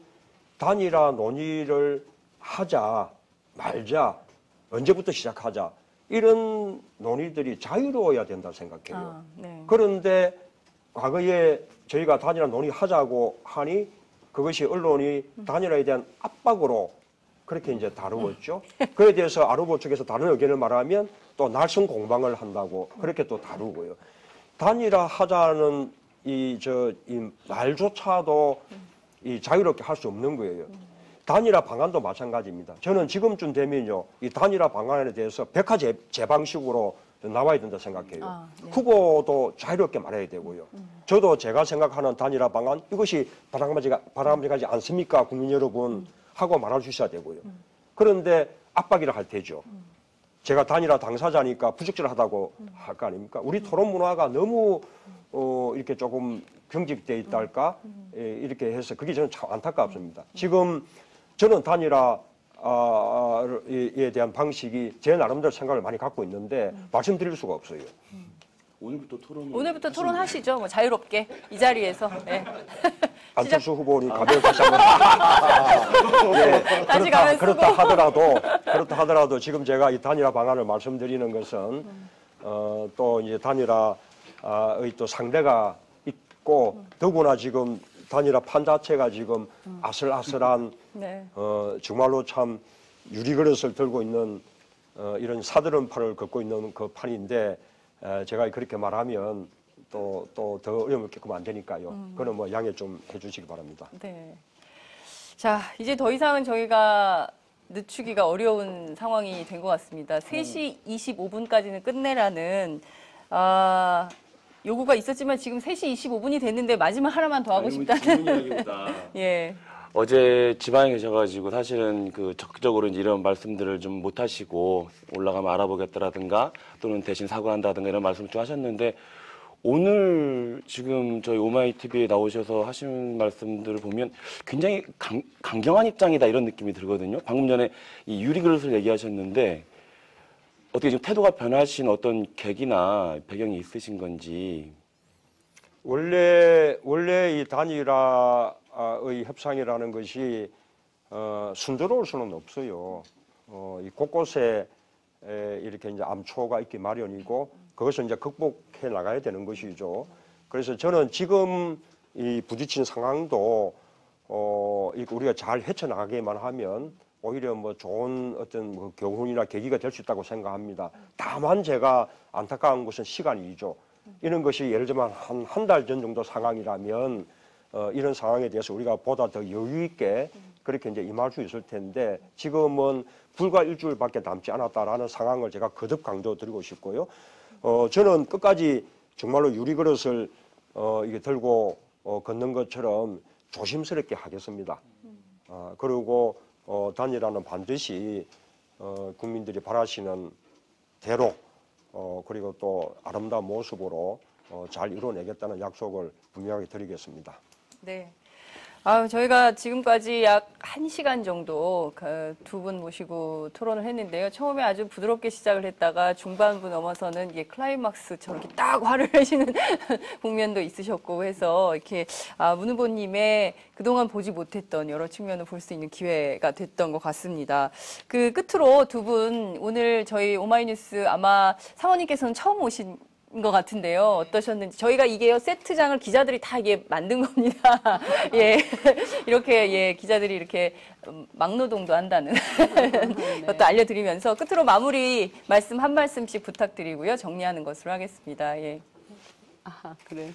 단일화 논의를 하자, 말자, 언제부터 시작하자 이런 논의들이 자유로워야 된다 생각해요. 네. 그런데 과거에 저희가 단일화 논의하자고 하니 그것이 언론이 단일화에 대한 압박으로 그렇게 이제 다루었죠. 그에 대해서 아르보 측에서 다른 의견을 말하면 또 날선 공방을 한다고 그렇게 또 다루고요. 단일화 하자는 이 말조차도 이 자유롭게 할 수 없는 거예요. 단일화 방안도 마찬가지입니다. 저는 지금쯤 되면요, 이 단일화 방안에 대해서 백화제 방식으로 나와야 된다 생각해요. 네. 후보도 자유롭게 말해야 되고요. 저도 제가 생각하는 단일화 방안 이것이 바람직하지 않습니까, 국민 여러분 하고 말할 수 있어야 되고요. 그런데 압박이라 할 테죠. 제가 단일화 당사자니까 부적절하다고 할 거 아닙니까? 우리 토론 문화가 너무 이렇게 조금 경직돼 있달까 이렇게 해서 그게 저는 참 안타깝습니다. 지금 저는 단일화에 대한 방식이 제 나름대로 생각을 많이 갖고 있는데 말씀드릴 수가 없어요. 오늘부터 토론하시죠. 뭐 자유롭게 이 자리에서. 네. 안철수 후보님 가면 다시 한번 다시 가면 그렇다 하더라도 지금 제가 이 단일화 방안을 말씀드리는 것은 또 이제 단일화의 또 상대가 있고 더구나 지금 단일화 판 자체가 지금 아슬아슬한 네. 정말로 참 유리그릇을 들고 있는 이런 사드름판을 걷고 있는 그 판인데 제가 그렇게 말하면 또 더 어려움을 겪으면 안 되니까요. 그건 뭐 양해 좀 해주시기 바랍니다. 네. 자, 이제 더 이상은 저희가 늦추기가 어려운 상황이 된 것 같습니다. 3시 25분까지는 끝내라는 요구가 있었지만 지금 3시 25분이 됐는데 마지막 하나만 더 하고 싶다는. 예. 어제 지방에 계셔가지고 사실은 그 적극적으로 이제 이런 말씀들을 좀 못 하시고 올라가면 알아보겠다라든가 또는 대신 사과한다든가 이런 말씀을 좀 하셨는데 오늘 지금 저희 오마이TV에 나오셔서 하신 말씀들을 보면 굉장히 강경한 입장이다 이런 느낌이 들거든요. 방금 전에 이 유리그릇을 얘기하셨는데 어떻게 지금 태도가 변하신 어떤 계기나 배경이 있으신 건지. 원래 이 단일화의 협상이라는 것이 순조로울 수는 없어요. 이 곳곳에 이렇게 이제 암초가 있기 마련이고 그것을 이제 극복해 나가야 되는 것이죠. 그래서 저는 지금 이 부딪힌 상황도 우리가 잘 헤쳐나가기만 하면 오히려 뭐 좋은 어떤 뭐 교훈이나 계기가 될 수 있다고 생각합니다. 다만 제가 안타까운 것은 시간이죠. 이런 것이 예를 들면 한 달 전 정도 상황이라면 이런 상황에 대해서 우리가 보다 더 여유 있게 그렇게 이제 임할 수 있을 텐데 지금은 불과 일주일밖에 남지 않았다라는 상황을 제가 거듭 강조드리고 싶고요. 저는 끝까지 정말로 유리그릇을 이게 들고 걷는 것처럼 조심스럽게 하겠습니다. 그리고 단일화는 반드시 국민들이 바라시는 대로 그리고 또 아름다운 모습으로 잘 이뤄내겠다는 약속을 분명하게 드리겠습니다. 네. 저희가 지금까지 약 1시간 정도 두 분 모시고 토론을 했는데요. 처음에 아주 부드럽게 시작을 했다가 중반부 넘어서는 이게 클라이막스처럼 이렇게 딱 화를 내시는 국면도 있으셨고 해서 이렇게 문 후보님의 그동안 보지 못했던 여러 측면을 볼 수 있는 기회가 됐던 것 같습니다. 그 끝으로 두 분 오늘 저희 오마이뉴스 아마 사모님께서는 처음 오신 것 같은데요. 어떠셨는지. 저희가 이게요, 세트장을 기자들이 다 이게 만든 겁니다. 예. 이렇게, 예, 기자들이 이렇게 막노동도 한다는 것도 알려드리면서 끝으로 마무리 말씀 한 말씀씩 부탁드리고요. 정리하는 것으로 하겠습니다. 예. 그래요.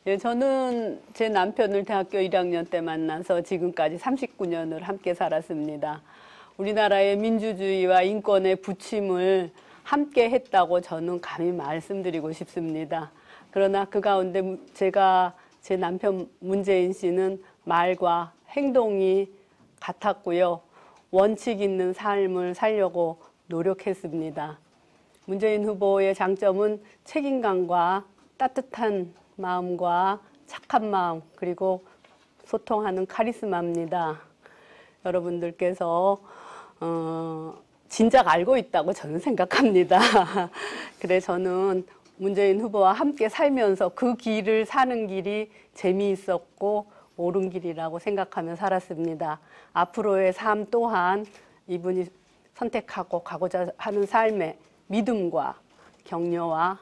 예, 저는 제 남편을 대학교 1학년 때 만나서 지금까지 39년을 함께 살았습니다. 우리나라의 민주주의와 인권의 부침을 함께 했다고 저는 감히 말씀드리고 싶습니다. 그러나 그 가운데 제 남편 문재인 씨는 말과 행동이 같았고요. 원칙 있는 삶을 살려고 노력했습니다. 문재인 후보의 장점은 책임감과 따뜻한 마음과 착한 마음, 그리고 소통하는 카리스마입니다. 여러분들께서 진작 알고 있다고 저는 생각합니다. 그래 저는 문재인 후보와 함께 살면서 그 길을 사는 길이 재미있었고 옳은 길이라고 생각하며 살았습니다. 앞으로의 삶 또한 이분이 선택하고 가고자 하는 삶의 믿음과 격려와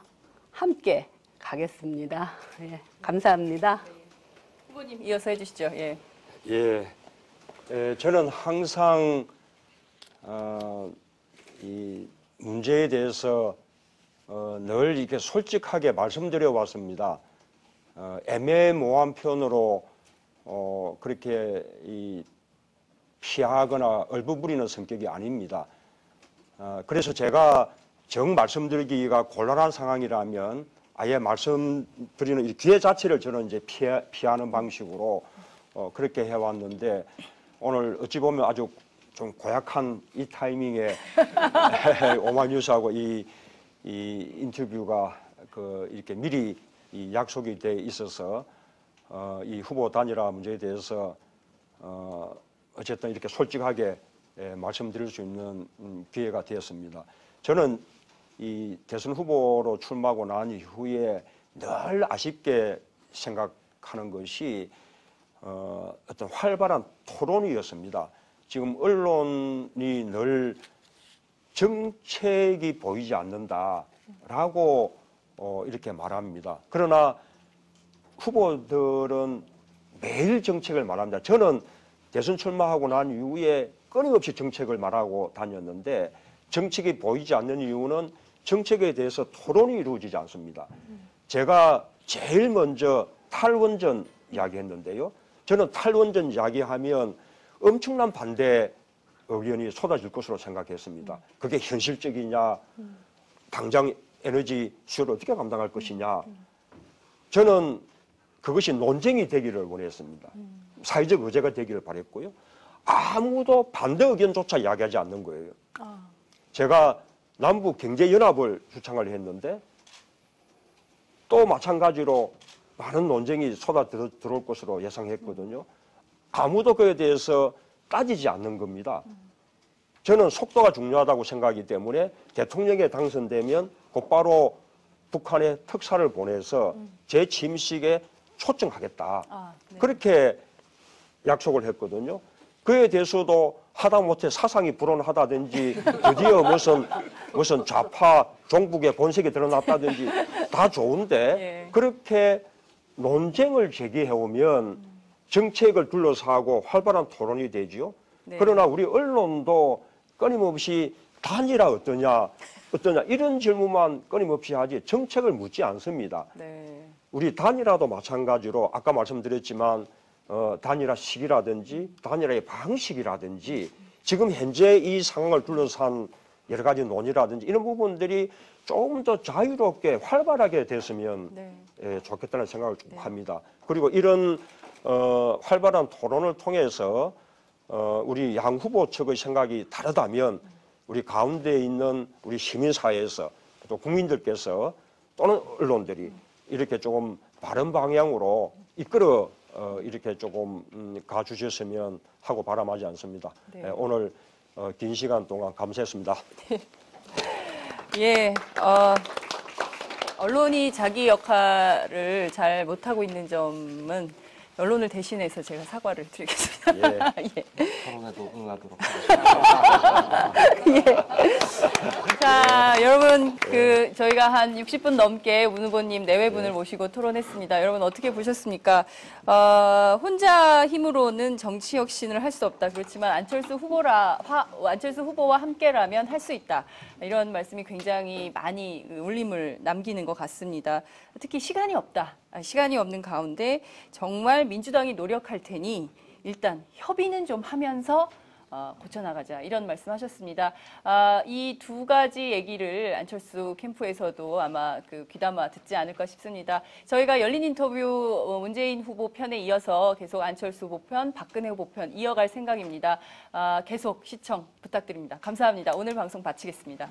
함께 가겠습니다. 예, 감사합니다. 후보님 이어서 해주시죠. 예. 저는 항상 이 문제에 대해서 늘 이렇게 솔직하게 말씀드려 왔습니다. 애매모호한 표현으로 그렇게 피하거나 얼버무리는 성격이 아닙니다. 그래서 제가 정 말씀드리기가 곤란한 상황이라면 아예 말씀드리는 이 기회 자체를 저는 이제 피하는 방식으로 그렇게 해왔는데 오늘 어찌 보면 아주 좀 고약한 이 타이밍에 오마이뉴스하고 이 인터뷰가 이렇게 미리 이 약속이 돼 있어서 이 후보 단일화 문제에 대해서 어쨌든 이렇게 솔직하게 말씀드릴 수 있는 기회가 되었습니다. 저는 이 대선 후보로 출마하고 난 이후에 늘 아쉽게 생각하는 것이 어떤 활발한 토론이었습니다. 지금 언론이 늘 정책이 보이지 않는다라고 이렇게 말합니다. 그러나 후보들은 매일 정책을 말합니다. 저는 대선 출마하고 난 이후에 끊임없이 정책을 말하고 다녔는데 정책이 보이지 않는 이유는 정책에 대해서 토론이 이루어지지 않습니다. 제가 제일 먼저 탈원전 이야기했는데요. 저는 탈원전 이야기하면 엄청난 반대 의견이 쏟아질 것으로 생각했습니다. 그게 현실적이냐, 당장 에너지 수요를 어떻게 감당할 것이냐. 저는 그것이 논쟁이 되기를 원했습니다. 사회적 의제가 되기를 바랬고요. 아무도 반대 의견조차 이야기하지 않는 거예요. 제가 남북 경제연합을 주창을 했는데 또 마찬가지로 많은 논쟁이 쏟아 들어올 것으로 예상했거든요. 아무도 그에 대해서 따지지 않는 겁니다. 저는 속도가 중요하다고 생각하기 때문에 대통령에 당선되면 곧바로 북한에 특사를 보내서 제 침식에 초청하겠다. 그렇게 약속을 했거든요. 그에 대해서도 하다못해 사상이 불온하다든지 드디어 무슨 좌파 종북의 본색이 드러났다든지 다 좋은데 그렇게 논쟁을 제기해오면 정책을 둘러싸고 활발한 토론이 되지요. 그러나 우리 언론도 끊임없이 단일화 어떠냐 이런 질문만 끊임없이 하지 정책을 묻지 않습니다. 우리 단일화도 마찬가지로 아까 말씀드렸지만 단일화 시기라든지 단일화의 방식이라든지 지금 현재 이 상황을 둘러싼 여러 가지 논의라든지 이런 부분들이 조금 더 자유롭게 활발하게 됐으면 좋겠다는 생각을 좀 합니다. 그리고 이런 활발한 토론을 통해서 우리 양 후보 측의 생각이 다르다면 우리 가운데 있는 우리 시민사회에서 또 국민들께서 또는 언론들이 이렇게 조금 바른 방향으로 이끌어 이렇게 조금 가주셨으면 하고 바람하지 않습니다. 오늘 긴 시간 동안 감사했습니다. 예, 언론이 자기 역할을 잘 못하고 있는 점은 언론을 대신해서 제가 사과를 드리겠습니다. 토론에도 응하도록 하겠습니다. 자, 여러분, 저희가 한 60분 넘게 문 후보님 내외분을 모시고 토론했습니다. 여러분 어떻게 보셨습니까? 혼자 힘으로는 정치 혁신을 할 수 없다. 그렇지만 안철수 후보와 함께라면 할 수 있다. 이런 말씀이 굉장히 많이 울림을 남기는 것 같습니다. 특히 시간이 없다. 시간이 없는 가운데 정말 민주당이 노력할 테니 일단 협의는 좀 하면서 고쳐나가자 이런 말씀하셨습니다. 이 두 가지 얘기를 안철수 캠프에서도 아마 그 귀담아 듣지 않을까 싶습니다. 저희가 열린 인터뷰 문재인 후보 편에 이어서 계속 안철수 후보 편, 박근혜 후보 편 이어갈 생각입니다. 계속 시청 부탁드립니다. 감사합니다. 오늘 방송 마치겠습니다.